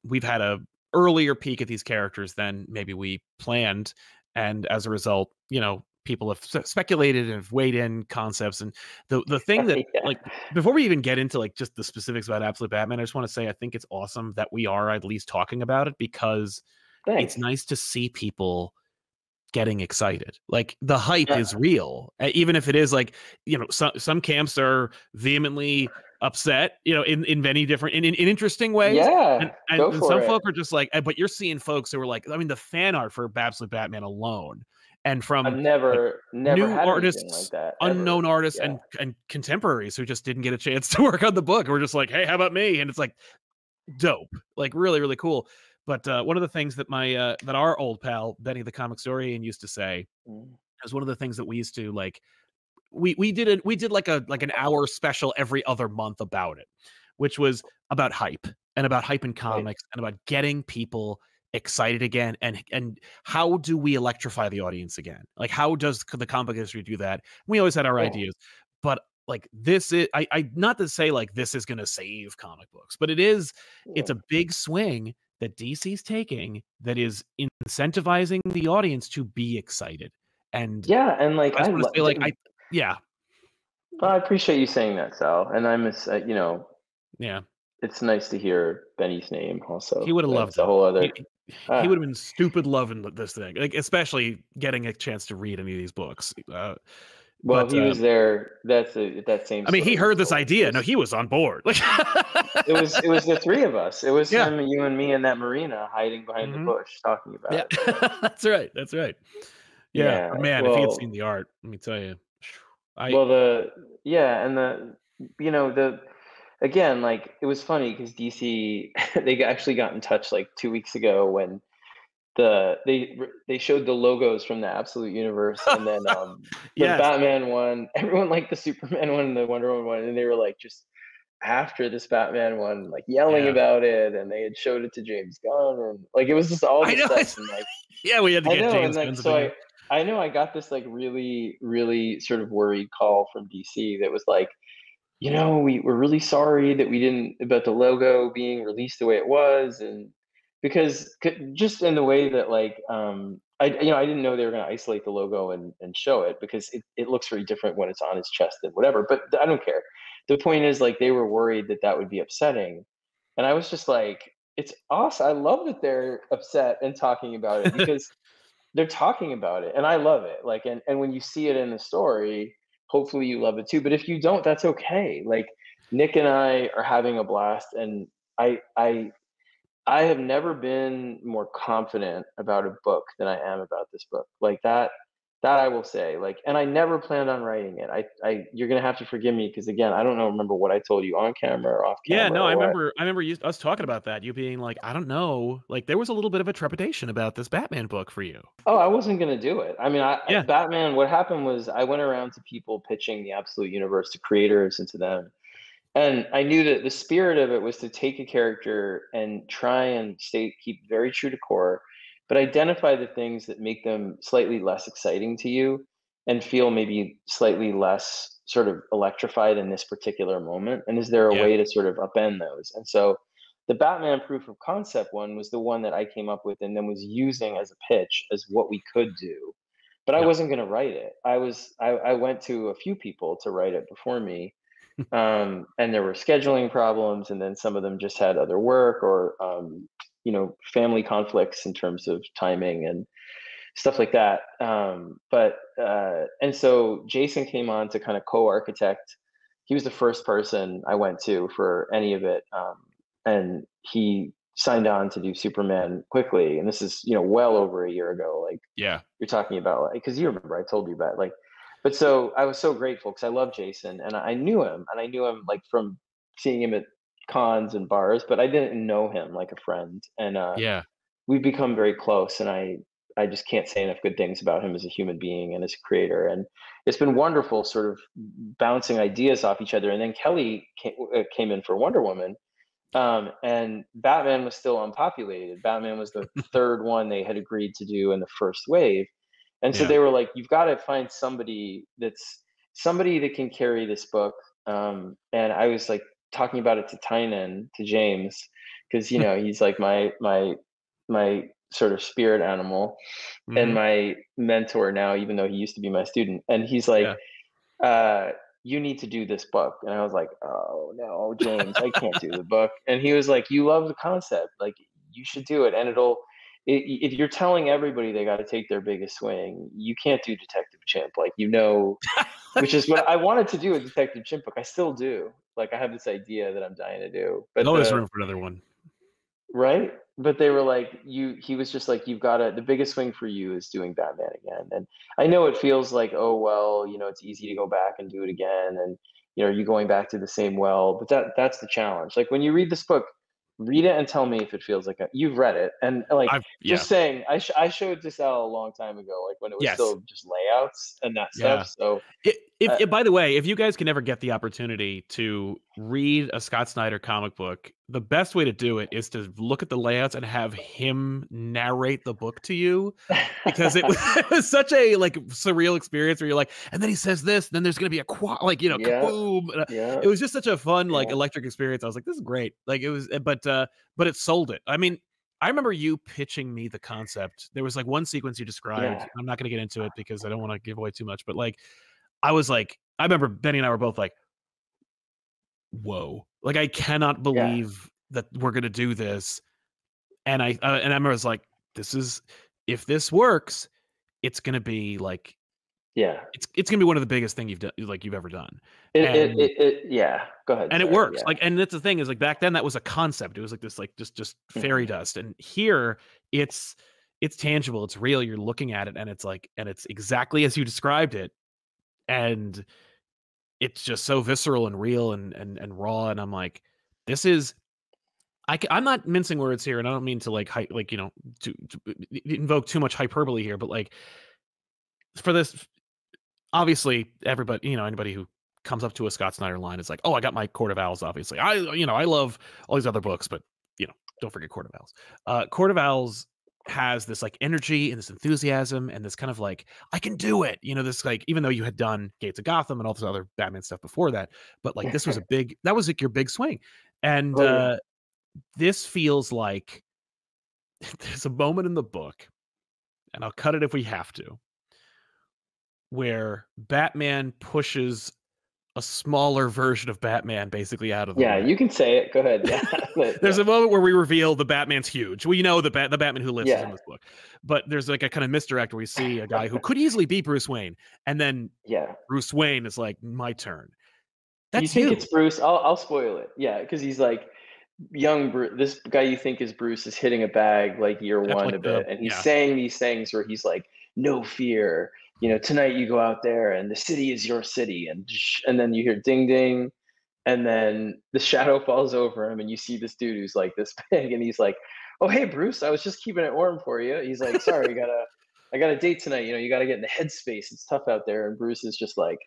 we've had a earlier peek at these characters than maybe we planned, and as a result, people have speculated and have weighed in concepts, and the thing that Yeah. like before we even get into like just the specifics about Absolute Batman, I just want to say I think it's awesome that we are at least talking about it because it's Thanks. nice to see people getting excited. Like the hype Uh, is real, even if it is like some camps are vehemently upset, in many different in interesting ways, and, yeah, and go and for some it. folk are just like, but you're seeing folks who are like, I mean, the fan art for Absolute Batman alone, and I've from like never new had anything like artists, that unknown ever. artists, Yeah. and contemporaries who just didn't get a chance to work on the book. We're just like, hey, how about me? And it's like dope, like really, really cool. But one of the things that that our old pal Benny the comic historian used to say Mm. is one of the things that we used to like. We did like an hour special every other month about it, which was about hype and about hype in Right. comics and about getting people excited again, and how do we electrify the audience again? Like how does the comic industry do that? We always had our Yeah. ideas, but like this is I not to say like this is going to save comic books, but it's Yeah. a big swing that DC's taking that is incentivizing the audience to be excited. And Yeah, and like I just want to say, like, yeah, I appreciate you saying that, Sal. And yeah, it's nice to hear Benny's name he also. would have loved That's a it. whole He other. he would Ah, have been stupid loving this thing, like especially getting a chance to read any of these books. well, But he was there. That same I mean, he story heard was this told. It idea. No, was he was on board. Like, it was the three of us. It was yeah, him, you, and me in that marina, hiding behind the hmm, bush, talking yeah, about it. So that's right, that's right. Yeah, yeah. but man, if he had seen Well, the art, let me tell you, I well, and the again, like it was funny because DC actually got in touch like 2 weeks ago when they showed the logos from the Absolute Universe, and then the yes, Batman one, everyone liked the Superman one and the Wonder Woman one, and they were like just after this Batman one, like yelling yeah, about it, and they had showed it to James Gunn, and like it was just all I the know. stuff, and like Yeah, we had to I get know, and James like Gunn's so opinion. I know I got this like really really sort of worried call from DC that was like, we're really sorry that we didn't about the logo being released the way it was, and because just in the way that like I didn't know they were going to isolate the logo and show it because it looks very different when it's on his chest and whatever. But I don't care. The point is like they were worried that that would be upsetting, and I was just like, it's awesome. I love that they're upset and talking about it because they're talking about it, and I love it. Like, and when you see it in the story, hopefully you love it too. But if you don't, that's okay. Like, Nick and I are having a blast, and I have never been more confident about a book than I am about this book. Like that I will say. Like, and I never planned on writing it. You're gonna have to forgive me because again, I don't know remember what I told you on camera or off Yeah, camera no, I or what. remember I remember us talking about that, you being like, "I don't know." Like, there was a little bit of a trepidation about this Batman book for you. Oh, I wasn't gonna do it. I mean, Yeah, Batman. What happened was I went around to people pitching the Absolute Universe to creators and to them, and I knew that the spirit of it was to take a character and try and keep very true to core, but identify the things that make them slightly less exciting to you and feel maybe slightly less sort of electrified in this particular moment. And is there a yeah, way to sort of upend those? And so the Batman proof of concept one was the one that I came up with and then was using as a pitch as what we could do. But I yep, wasn't going to write it. I went to a few people to write it before me, and there were scheduling problems, and then some of them just had other work or family conflicts in terms of timing and stuff like that. And so Jason came on to kind of co-architect. He was the first person I went to for any of it, and he signed on to do Superman quickly. And this is well over a year ago. Like yeah, you're talking about, like, because you remember I told you about, like, but so I was so grateful because I love Jason and I knew him, and I knew him like from seeing him at cons and bars, but I didn't know him like a friend. And yeah, we've become very close, and I just can't say enough good things about him as a human being and as a creator. And it's been wonderful sort of bouncing ideas off each other. And then Kelly came in for Wonder Woman, and Batman was still unpopulated. Batman was the third one they had agreed to do in the first wave. And so yeah, they were like, you've got to find somebody that can carry this book. And I was like talking about it to Tynan, to James, because he's like my sort of spirit animal and mhm, my mentor now, even though he used to be my student. And he's like, yeah. uh, you need to do this book. And I was like, oh no, James, I can't do the book. And he was like, you love the concept, like you should do it. And if you're telling everybody they got to take their biggest swing, you can't do Detective Chimp. Like, which is what I wanted to do with Detective Chimp book. I still do. Like, I have this idea that I'm dying to do, There's but always room for another one. right? But they were like, he was just like, you've got to, the biggest swing for you is doing Batman again. And I know it feels like, oh, well, it's easy to go back and do it again. And, are you going back to the same well? But that's the challenge. Like when you read this book, read it and tell me if it feels like you've read it. And like, Yeah, just saying, I showed this out a long time ago, like when it was yes. still just layouts and that stuff. Yeah. So, If uh, by the way, if you guys can ever get the opportunity to read a Scott Snyder comic book, the best way to do it is to look at the layouts and have him narrate the book to you, because it was, it was such a like surreal experience where you're like, and then he says this, then there's gonna be a like yeah, kaboom. yeah, It was just such a fun like yeah, electric experience. I was like, this is great. Like it was, but it sold it. I mean, I remember you pitching me the concept. There was like one sequence you described. yeah, I'm not going to get into it because I don't want to give away too much, but like I was like, I remember Benny and I were both like, "Whoa!" Like I cannot yeah, believe that we're going to do this. And I was like, "This is if this works, it's going to be like yeah. it's going to be one of the biggest thing you've ever done." And Yeah. Go ahead. and it Sorry. works. Yeah. Like, and that's the thing is like back then that was a concept. It was like this like just fairy Mhm. dust. And here it's it's tangible. It's real. You're looking at it and it's like and it's exactly as you described it. And it's just so visceral and real and raw. And I'm like, this is I'm not mincing words here, and I don't mean to like to invoke too much hyperbole here, but like for this, obviously everybody anybody who comes up to a Scott Snyder line is like, oh, I got my Court of Owls. Obviously, I love all these other books, but don't forget Court of Owls. Court of Owls has this like energy and this enthusiasm and this kind of like I can do it. This like even though you had done Gates of Gotham and all this other Batman stuff before that, but like this was that was like your big swing. And Oh yeah. this feels like there's a moment in the book, and I'll cut it if we have to, where Batman pushes a smaller version of Batman basically out of the Yeah. way. You can say it. Go ahead. Yeah. There's Yeah. a moment where we reveal the Batman's huge. We know the Batman who lives is in Yeah. this book, but there's like a kind of misdirect where we see a guy who could easily be Bruce Wayne, and then Yeah. Bruce Wayne is like, my turn. You That's think you. it's Bruce? I'll spoil it. Yeah, because he's like young Bruce. This guy you think is Bruce is hitting a bag like year That's one like a the bit, and he's yeah. saying these things where he's like, "No fear, you know, tonight you go out there, and the city is your city," and then you hear ding ding, and then the shadow falls over him, and you see this dude who's like this big, and he's like, "Oh hey Bruce, I was just keeping it warm for you." He's like, "Sorry, I got a date tonight. You know, you got to get in the headspace. It's tough out there." And Bruce is just like,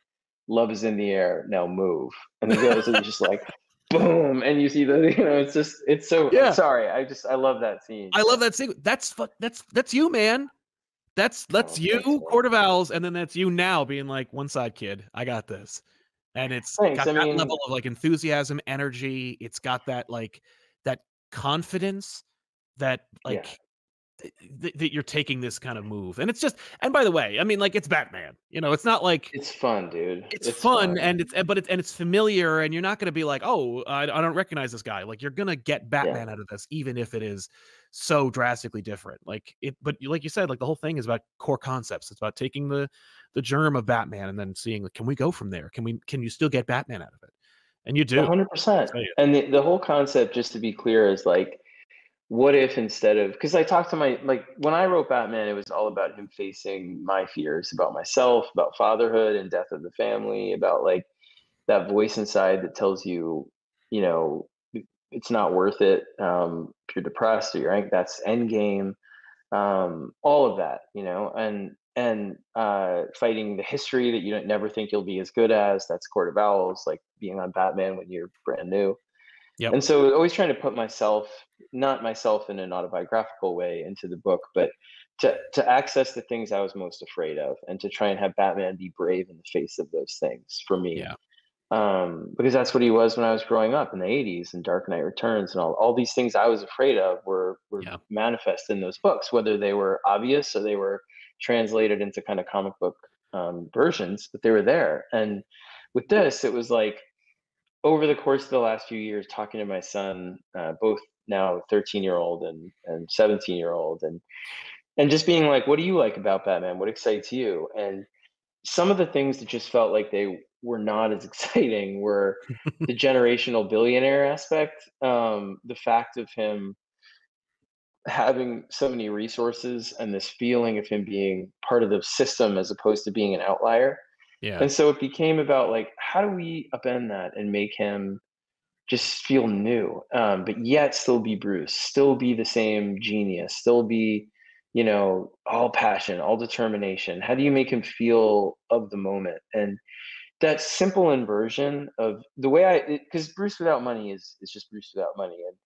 "Love is in the air. Now move." And he goes, and he's just like, boom, and you see the, you know, it's so. Yeah. Sorry, I love that scene. I love that sequence. That's you, man. That's Oh, you, thanks, man. Court of Owls, and then that's you now being like, one side kid, I got this. And it's Thanks. got I that mean, level of like enthusiasm, energy. It's got that like that confidence that yeah, like that you're taking this kind of move. And it's just, and by the way, I mean, like, it's Batman. You know, it's not like it's fun, dude. it's It's fun, fun. and it's familiar, and you're not going to be like, oh, I don't recognize this guy. Like, you're gonna get Yeah, Batman out of this, even if it is so drastically different. Like it, but like you said, like the whole thing is about core concepts. It's about taking the germ of Batman and then seeing, like, can we go from there? Can you still get Batman out of it? And you do. 100%. Tell you. And the whole concept, just to be clear, is like, what if instead of, because I talked to my, like, when I wrote Batman, it was all about him facing my fears about myself, about fatherhood and death of the family, about like that voice inside that tells you, you know, it's not worth it. If you're depressed or you're angry, that's end game. All of that, you know, and fighting the history that you don't never think you'll be as good as. That's Court of Owls, like being on Batman when you're brand new. Yep. And so always trying to put myself, not myself in an autobiographical way, into the book, but to access the things I was most afraid of, and to try and have Batman be brave in the face of those things for me. Yeah. Because that's what he was when I was growing up in the 80s, and Dark Knight Returns and all these things I was afraid of were Yeah. manifest in those books, whether they were obvious or they were translated into kind of comic book versions, but they were there. And with this, it was like, over the course of the last few years, talking to my son, both now 13-year-old and 17-year-old, and just being like, what do you like about Batman? What excites you? And some of the things that just felt like they were not as exciting were the generational billionaire aspect, the fact of him having so many resources, and this feeling of him being part of the system as opposed to being an outlier. Yeah. And so it became about like, how do we upend that and make him just feel new, but yet still be Bruce, still be the same genius, still be, you know, all passion, all determination. How do you make him feel of the moment? And that simple inversion of the way because Bruce without money is just Bruce without money, and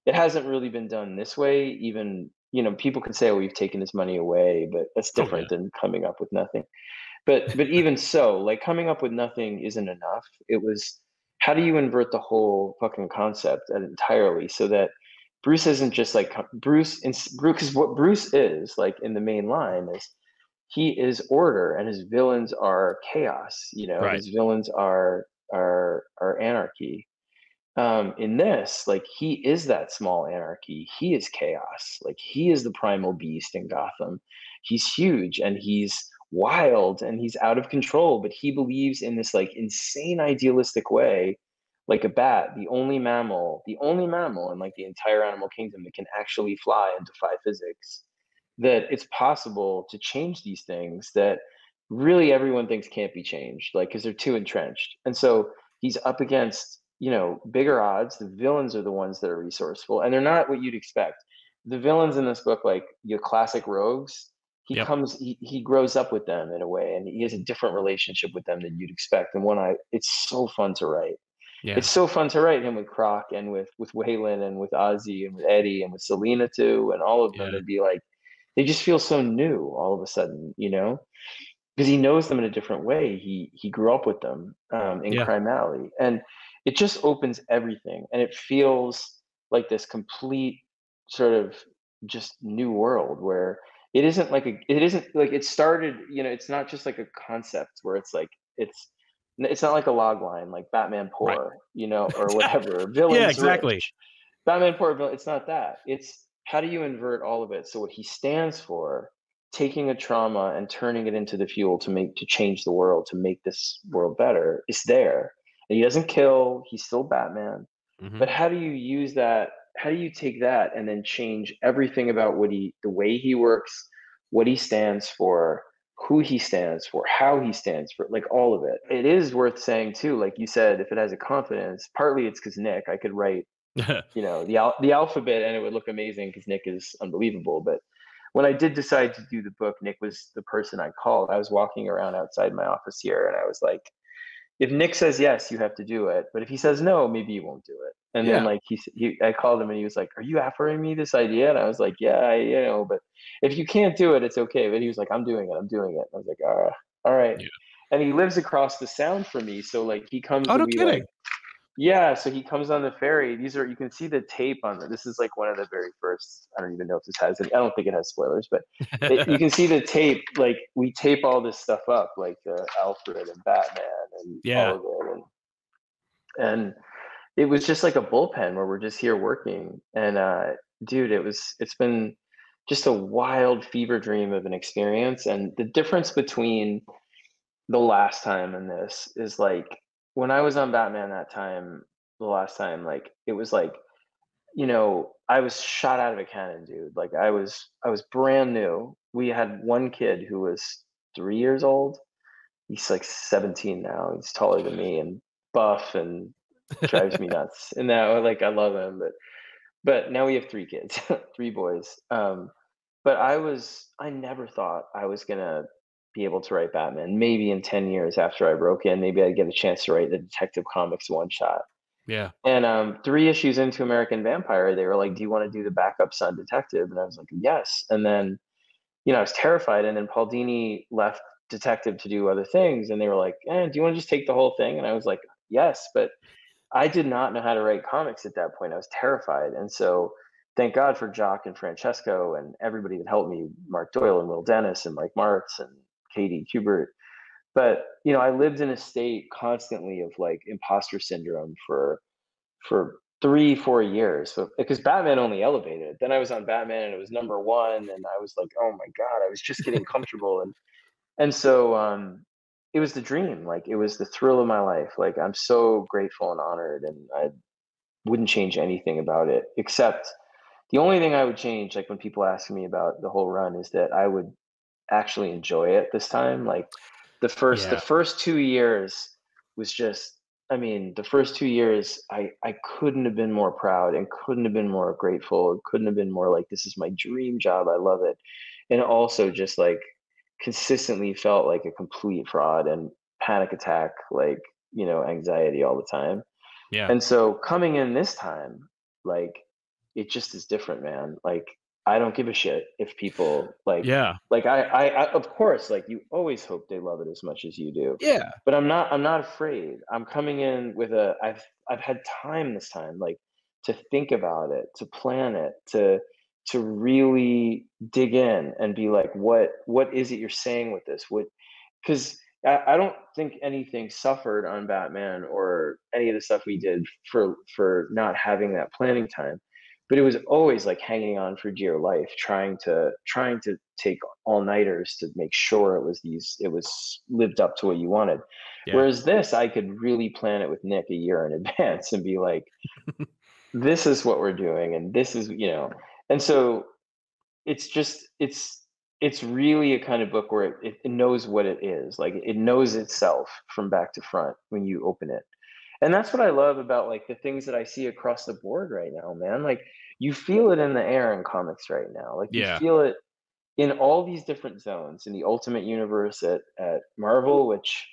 it hasn't really been done this way. Even, you know, people could say, "Oh, we've taken his money away," but that's Oh yeah. different than coming up with nothing. But even so, like, coming up with nothing isn't enough. It was, how do you invert the whole fucking concept entirely, so that Bruce isn't just like Bruce, because what Bruce is like in the main line is, he is order and his villains are chaos. You know, Right. his villains are anarchy. In this, like, he is that small anarchy. He is chaos. Like, he is the primal beast in Gotham. He's huge and he's wild and he's out of control, but he believes in this like insane idealistic way, like a bat, the only mammal in like the entire animal kingdom that can actually fly and defy physics, that it's possible to change these things that really everyone thinks can't be changed, like, because they're too entrenched. And so he's up against, you know, bigger odds. The villains are the ones that are resourceful, and they're not what you'd expect. The villains in this book, like your classic rogues, Yep. he grows up with them in a way, and he has a different relationship with them than you'd expect. And it's so fun to write. Yeah. It's so fun to write him with Croc and with Waylon and with Ozzy and with Eddie and with Selena too, and all of them, Yeah. and be like, they just feel so new all of a sudden, you know, because he knows them in a different way. He grew up with them, in Yeah. Crime Alley, and it just opens everything, and it feels like this complete sort of just new world where it isn't like it started. You know, it's not just like a concept where it's like it's not like a log line like Batman Right. poor, you know, or Exactly. whatever. Yeah, Villains exactly. rich. Batman poor villain. It's not that. It's, how do you invert all of it? So what he stands for, taking a trauma and turning it into the fuel to change the world, to make this world better, is there. And he doesn't kill, he's still Batman. Hmm. But how do you use that? How do you take that and then change everything about the way he works, what he stands for, who he stands for, how he stands for, like all of it. It is worth saying too, like you said, if it has a confidence, partly it's because Nick, I could write, the alphabet and it would look amazing because Nick is unbelievable. But when I did decide to do the book, Nick was the person I called. I was walking around outside my office here and I was like, if Nick says yes, you have to do it. But if he says no, maybe you won't do it. And then Yeah. like I called him and he was like, "Are you offering me this idea?" And I was like, "Yeah, but if you can't do it, it's okay." But he was like, "I'm doing it. I'm doing it." I was like, all right." Yeah. And he lives across the sound from me, so like he comes Oh, and no we like kidding. yeah, so he comes on the ferry. You can see the tape on it. This is like one of the very first. I don't even know if this has any. I don't think it has spoilers, but you can see the tape. Like we tape all this stuff up, like Alfred and Batman and Yeah. all of it, and it was just like a bullpen where we're just here working. And dude, it's been just a wild fever dream of an experience. And the difference between the last time and this is like when I was on Batman that time, the last time, like it was like, I was shot out of a cannon, dude. Like I was brand new. We had one kid who was 3 years old. He's like 17 now. He's taller than me and buff and drives me nuts. And now like I love him, but now we have three kids, three boys. But I never thought I was gonna be able to write Batman. Maybe in 10 years after I broke in, maybe I'd get a chance to write the Detective Comics one shot. Yeah. And 3 issues into American Vampire, they were like, "Do you want to do the backup son detective?" And I was like, "Yes." And then, I was terrified. And then Paul Dini left detective to do other things, and they were like, "Do you want to just take the whole thing?" And I was like, "Yes," but I did not know how to write comics at that point. I was terrified. And so thank God for Jock and Francesco and everybody that helped me, Mark Doyle and Will Dennis and Mike Martz and Katie Kubert. But, I lived in a state constantly of like imposter syndrome for 3, 4 years. So, because Batman only elevated. Then I was on Batman and it was number one. And I was like, oh my God, I was just getting comfortable. And so it was the dream. Like it was the thrill of my life. Like I'm so grateful and honored, and I wouldn't change anything about it, except the only thing I would change, like when people ask me about the whole run, is that I would actually enjoy it this time. Like the Yeah. first 2 years was just, I mean, the first 2 years I couldn't have been more proud and couldn't have been more grateful. Couldn't have been more like, this is my dream job. I love it. And also just like consistently felt like a complete fraud and panic attack, like, anxiety all the time. Yeah. And so coming in this time, like it just is different, man. Like I don't give a shit if people Yeah. like I of course, like you always hope they love it as much as you do. Yeah. But I'm not afraid. I'm coming in with I've had time this time, like to think about it, to plan it, to really dig in and be like, what is it you're saying with this? What, because I don't think anything suffered on Batman or any of the stuff we did for not having that planning time. But it was always like hanging on for dear life, trying to take all nighters to make sure it was lived up to what you wanted. Yeah. Whereas this, I could really plan it with Nick a year in advance and be like, this is what we're doing, and this is, and so it's just it's really a kind of book where it knows what it is. Like it knows itself from back to front when you open it. And that's what I love about like the things that I see across the board right now, man. Like you feel it in the air in comics right now. Like you Yeah. feel it in all these different zones, in the Ultimate Universe at Marvel, which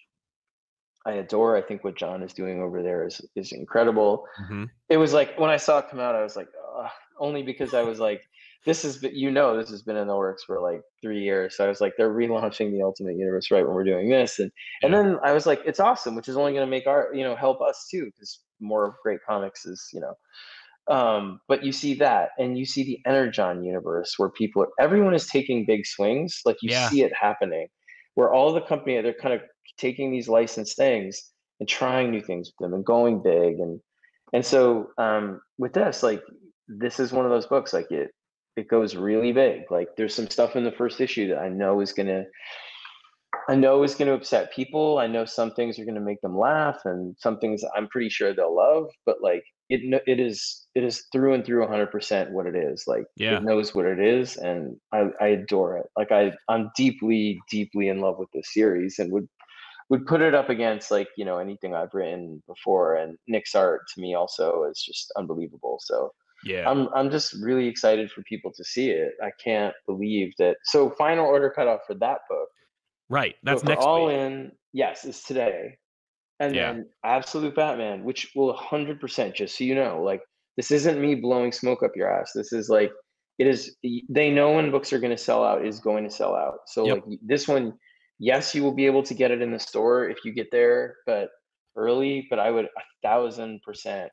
I adore. I think what John is doing over there is incredible. Hmm. It was like when I saw it come out, I was like, ugh, only because I was like, this has been in the works for like 3 years. So I was like, they're relaunching the Ultimate Universe right when we're doing this, and Yeah. then I was like, it's awesome, which is only going to make our help us too, because more great comics is but you see that, and you see the Energon universe where everyone is taking big swings. Like you Yeah. see it happening, where all the company they're kind of taking these licensed things and trying new things with them and going big, and so with this, like this is one of those books, like it goes really big. Like there's some stuff in the first issue that I know is gonna I know it's going to upset people. I know some things are going to make them laugh, and some things I'm pretty sure they'll love. But like it is through and through 100% what it is. Like it Yeah. knows what it is, and I adore it. Like I'm deeply deeply in love with this series, and would put it up against like anything I've written before. And Nick's art to me also is just unbelievable. So Yeah. I'm just really excited for people to see it. I can't believe that. So final order cutoff for that book. Right. So That's for next All week. In, yes, it's today. And Yeah. then Absolute Batman, which will 100%, just so you know, like this isn't me blowing smoke up your ass. This is like it is. They know when books are going to sell out is going to sell out. So Yep. like this one, yes, you will be able to get it in the store if you get there, but early. But I would 1,000%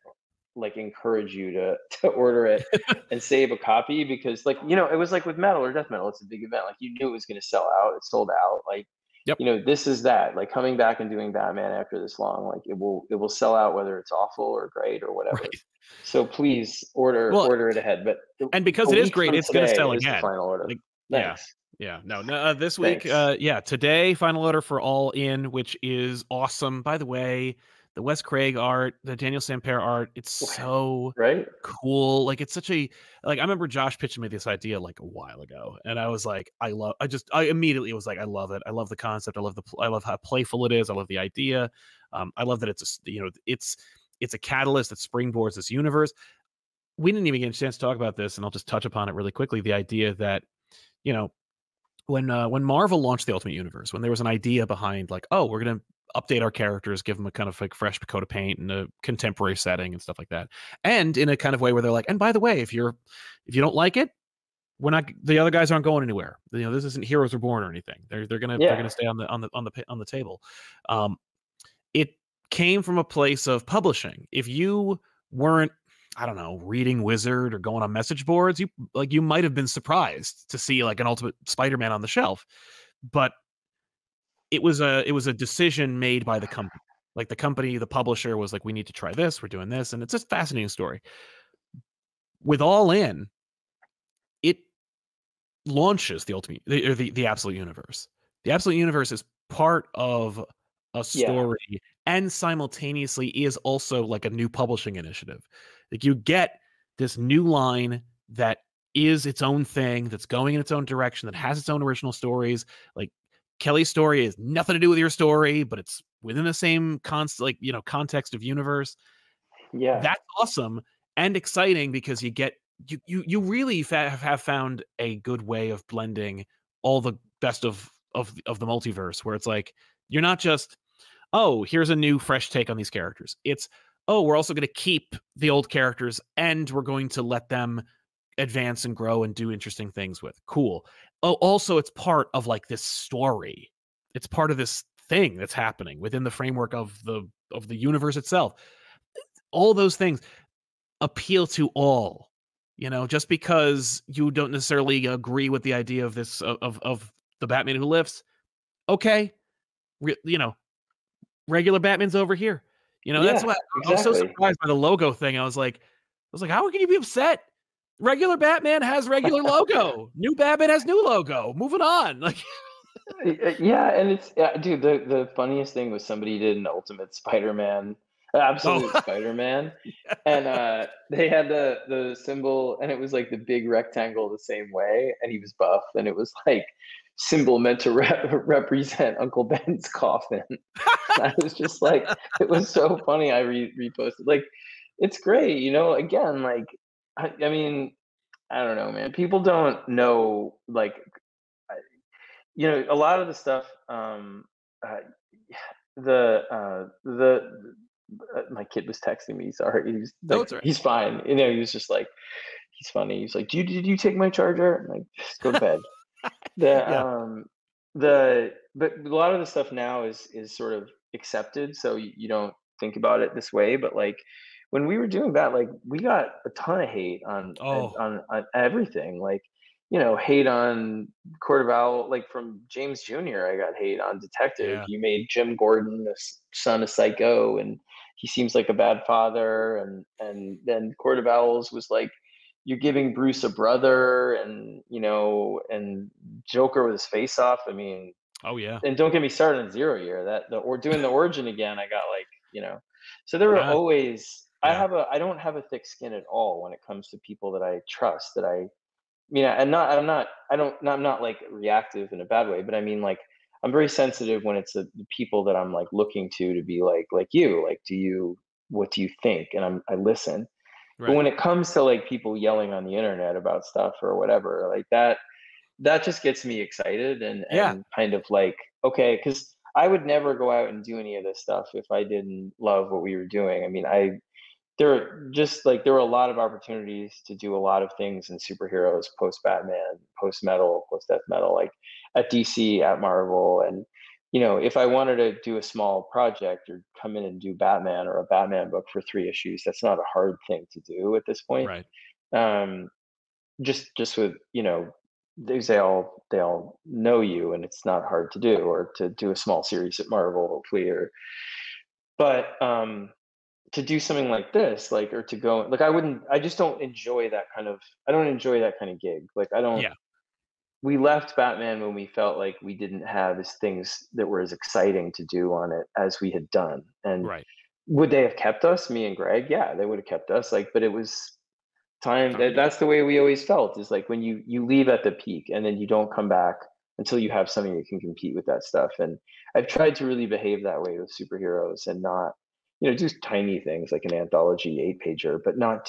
like encourage you to to order it and save a copy, because like it was like with metal or death metal, it's a big event. Like you knew it was going to sell out. It sold out. Like Yep. this is that, like coming back and doing Batman after this long, like it will sell out whether it's awful or great or whatever. Right. So please order Well, order it ahead. But and because a it is week great, from it's going to today sell is the again. final order. Like, yeah. Thanks. Yeah. No, no, this week, Thanks. yeah, today, final order for All In, which is awesome. By the way, the Wes Craig art, the Daniel Sampere art, it's so Right? cool. Like, it's such a, like, I remember Josh pitching me this idea like a while ago, and I was like, I immediately was like, I love it. I love the concept. I love how playful it is. I love the idea. I love that it's a catalyst that springboards this universe. We didn't even get a chance to talk about this, and I'll just touch upon it really quickly. The idea that, you know, when Marvel launched the Ultimate Universe, when there was an idea behind like, oh, we're gonna update our characters, give them a kind of like fresh coat of paint and a contemporary setting and stuff like that, and in a kind of way where they're like, and by the way, if you don't like it, we're not, the other guys aren't going anywhere. This isn't Heroes Reborn or anything. They're gonna Yeah. stay on the table. It came from a place of publishing. If you weren't, I don't know, reading Wizard or going on message boards, you might have been surprised to see like an Ultimate Spider-Man on the shelf. But it was a decision made by the company. Like the company, the publisher was like, we need to try this, we're doing this, and it's a fascinating story. With All In, it launches the ultimate or the Absolute Universe. The Absolute Universe is part of a Yeah. story and simultaneously is also like a new publishing initiative. Like you get this new line that is its own thing, that's going in its own direction, that has its own original stories. Like Kelly's story has nothing to do with your story, but it's within the same context of universe. Yeah. That's awesome and exciting because you really have found a good way of blending all the best of the multiverse, where it's like you're not just, oh, here's a new fresh take on these characters. It's, oh, we're also going to keep the old characters and we're going to let them advance and grow and do interesting things with. Cool. Oh, also it's part of like this story. It's part of this thing that's happening within the framework of the universe itself. All those things appeal to all. Just because you don't necessarily agree with the idea of this of the Batman who lifts, okay, regular Batman's over here. That's Yeah. why I was so Exactly. surprised by the logo thing. I was like, how can you be upset? Regular Batman has regular logo. New Batman has new logo. Moving on. Like, Yeah, and it's dude. The funniest thing was somebody did an Ultimate Spider-Man, oh, Absolute Spider-Man, and they had the symbol, and it was like the big rectangle the same way, and he was buff, and it was like symbol meant to represent Uncle Ben's coffin. I was just like, it was so funny. I reposted like, it's great, Again, like, I mean, I don't know, man. People don't know like a lot of the stuff, uh, my kid was texting me, sorry, he's no, like, it's all he's fine, he was just like, he's funny, he's like, did you take my charger? I'm like, just go to bed. right. The Yeah. but a lot of the stuff now is sort of accepted, so you don't think about it this way, but like when we were doing that, like we got a ton of hate on Oh, on everything, like hate on Court of Owl, like from James Jr. I got hate on Detective. yeah. You made Jim Gordon the son of Psycho, and he seems like a bad father, and then Court of Owls was like, you're giving Bruce a brother, and and Joker with his face off. I mean, Oh yeah. And don't get me started on Zero Year. Or doing the origin again, I got like, so there were Uh, always, yeah. I don't have a thick skin at all when it comes to people that I trust, that I'm not like reactive in a bad way, but I mean, like, I'm very sensitive when it's the people that I'm like looking to be like you, like, what do you think? And I listen. But Right. when it comes to like people yelling on the internet about stuff or whatever, like that just gets me excited Yeah. and kind of like, okay, because I would never go out and do any of this stuff if I didn't love what we were doing. I mean, there were a lot of opportunities to do a lot of things in superheroes, post Batman, post metal, post death metal, like at DC, at Marvel. And if I wanted to do a small project or come in and do Batman or a Batman book for 3 issues, that's not a hard thing to do at this point. Right. um just with, they all know you, and it's not hard to do, or to do a small series at Marvel, hopefully. Or but to do something like this, like, or to go, like, I just don't enjoy that kind of, I don't enjoy that kind of gig. Like, I don't Yeah. we left Batman when we felt like we didn't have as things that were as exciting to do on it as we had done. And Right. would they have kept us, me and Greg? Yeah, they would have kept us. Like, but it was time. Time to go. That's the way we always felt, is like when you leave at the peak and then you don't come back until you have something that can compete with that stuff. And I've tried to really behave that way with superheroes, and not, do tiny things like an anthology 8 pager, but not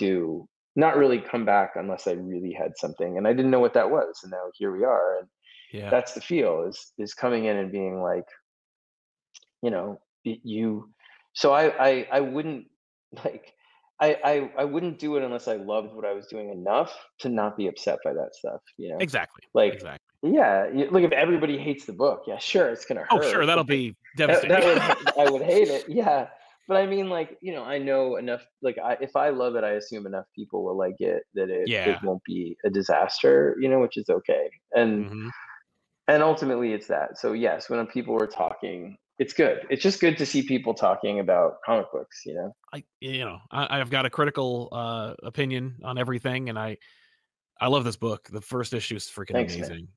really come back unless I really had something, and I didn't know what that was, and now here we are. And Yeah. that's the feel, is coming in and being like, you. So I wouldn't, like, I wouldn't do it unless I loved what I was doing enough to not be upset by that stuff. Exactly. Like, Exactly. yeah, look, if everybody hates the book, yeah, sure, it's gonna Oh, sure. hurt. That'll Like, be that, devastating. that would I would hate it, yeah. But I mean, like, I know enough. Like, if I love it, I assume enough people will like it, that it Yeah. won't be a disaster, which is okay. And Hmm. ultimately, it's that. So yes, when people were talking, it's good. It's just good to see people talking about comic books. I've got a critical opinion on everything, and I love this book. The first issue is freaking Thanks, man. amazing.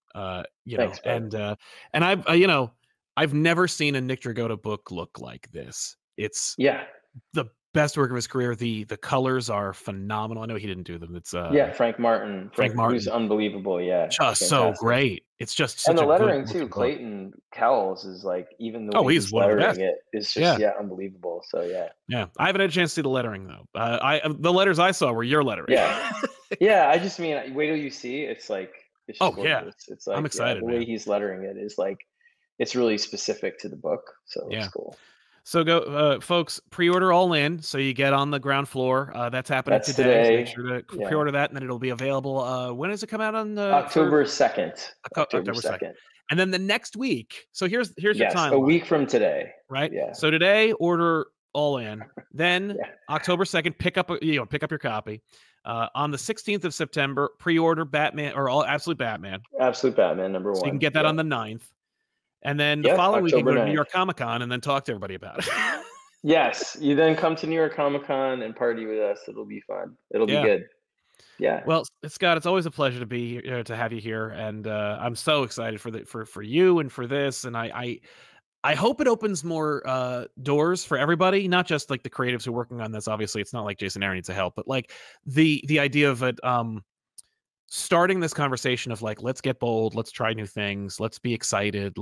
Thanks, bud. And I've never seen a Nick Dragotta book look like this. It's Yeah. the best work of his career. The colors are phenomenal. I know he didn't do them. It's Yeah, Frank Martin, Frank who's Martin. unbelievable. Yeah, he's Just so fantastic. great. It's just And such the a good lettering too. looking book. Clayton Cowles is like, even the Oh, way he's he's one of the lettering best. it is just, Yeah. yeah, unbelievable. So yeah. Yeah. I haven't had a chance to see the lettering though. The letters I saw were your lettering. Yeah. Yeah, I just mean, wait till you see. It's just Oh yeah. gorgeous. It's I'm like, yeah, excited, the way man. he's lettering it is like, it's really specific to the book. So it's Yeah. cool. So go, folks, pre-order All In, so you get on the ground floor. That's happening That's today. So make today. sure to Yeah. pre-order that, and then it'll be available. When does it come out on for October 2nd. October October 2nd? 2nd. And then the next week. So here's your Yes, a timeline, week from today. right? Yeah. So today, order All In. Then Yeah. October 2nd, pick up your copy. On the 16th of September, pre-order Batman or All Absolute Batman, Absolute Batman number so you can 1. get that Yeah. on the 9th. And then the Yep, following week, you can October go to New 9th. York Comic Con and then talk to everybody about it. Yes, you then come to New York Comic Con and party with us. It'll be fun. It'll be Yeah. good. Yeah. Well, Scott, it's always a pleasure to be here, to have you here, and I'm so excited for you and for this, and I hope it opens more doors for everybody, not just like the creatives who are working on this. Obviously, it's not like Jason Aaron needs to help, but like the idea of it starting this conversation of like, let's get bold, let's try new things, let's be excited,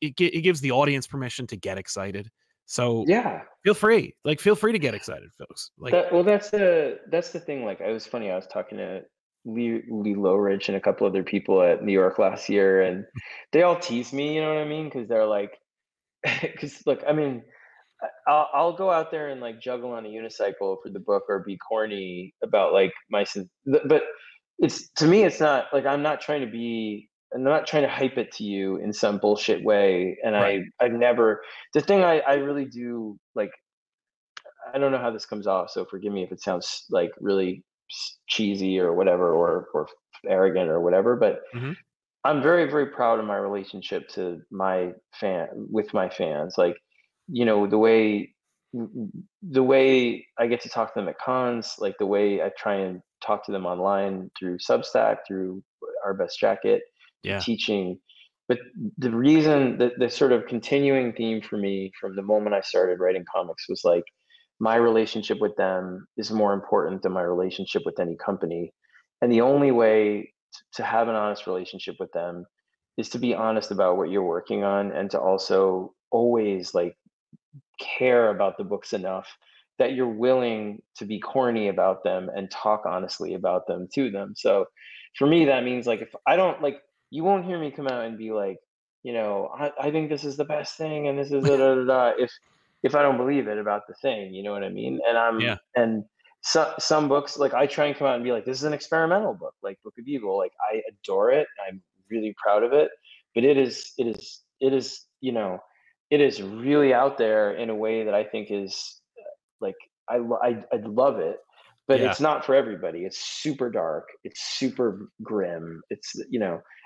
it gives the audience permission to get excited. So Yeah. feel free to get excited, folks. Like, That's the thing. Like, it was funny. I was talking to Lee Lowridge and a couple other people at New York last year, and they all tease me. You know what I mean? Because they're like, because look, I mean, I'll go out there and like juggle on a unicycle for the book, or be corny about like but it's, to me, it's not like, I'm not trying to hype it to you in some bullshit way. And right. I've never, the thing I really do like, I don't know how this comes off, so forgive me if it sounds like really cheesy or whatever, or arrogant or whatever, but Hmm. I'm very, very proud of my relationship to with my fans. Like, the way I get to talk to them at cons, like the way I try and talk to them online through Substack, through Our Best Jacket, through Yeah. teaching. but the reason that the sort of continuing theme for me from the moment I started writing comics was like my relationship with them is more important than my relationship with any company. And the only way to have an honest relationship with them is to be honest about what you're working on, and to also always like care about the books enough that you're willing to be corny about them and talk honestly about them to them. So for me, that means like if I don't like, you won't hear me come out and be like, I think this is the best thing and this is da, da, da, da, if I don't believe it about the thing, you know what I mean? Yeah. And some books, like I try and come out and be like, this is an experimental book, like Book of Evil. Like I adore it. I'm really proud of it, but it is really out there in a way that I think is like I love it, but Yeah. it's not for everybody. It's super dark. It's super grim.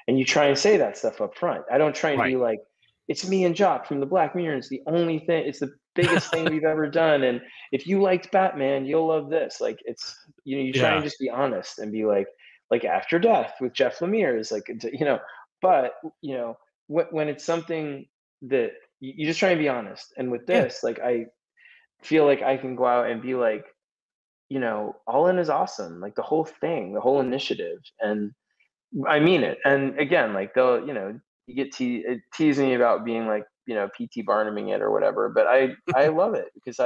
And you try and say that stuff up front. I don't try and Right. be like, it's me and Jock from the Black Mirror. It's the only thing. It's the biggest thing we've ever done. And if you liked Batman, you'll love this. Like you try and Yeah. just be honest and be like After Death with Jeff Lemire is like, but when it's something that you just try and be honest. And with Yeah. this, like I feel like I can go out and be like, All In is awesome. Like the whole thing, the whole initiative. And I mean it. And again, like they'll, you get teasing me about being like, PT Barnuming it or whatever. But I love it because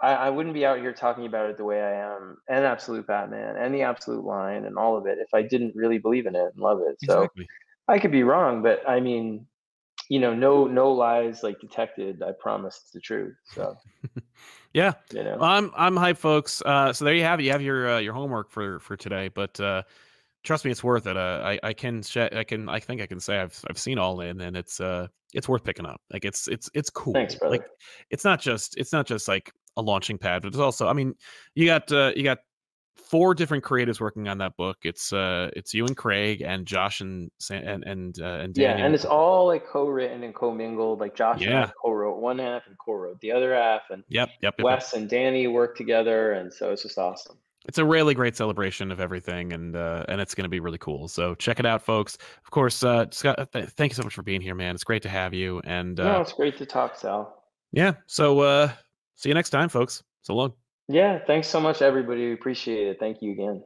I wouldn't be out here talking about it the way I am, and Absolute Batman and the Absolute Line and all of it if I didn't really believe in it and love it. So Exactly. I could be wrong, but I mean, no lies like detected. I promise it's the truth. So, Yeah. you know, Well, I'm hyped, folks. So there you have it. You have your homework for today, but trust me, it's worth it. I think I can say I've seen All In, and it's worth picking up. Like it's thanks, cool. Like brother. it's not just like a launching pad, but it's also, I mean, you got four different creatives working on that book. It's you and Craig and Josh and Yeah, and Daniel. it's all like co-written and commingled. Like Josh and I Yeah. co-wrote one half and co-wrote the other half, and Yep. Yep. Yep. Yep. Wes and Danny worked together, and so it's just awesome. It's a really great celebration of everything, and it's going to be really cool. So check it out, folks. Of course, Scott, thank you so much for being here, man. It's great to have you. And No, it's great to talk, Sal. yeah, so see you next time, folks. So long. Yeah, thanks so much, everybody. We appreciate it. Thank you again.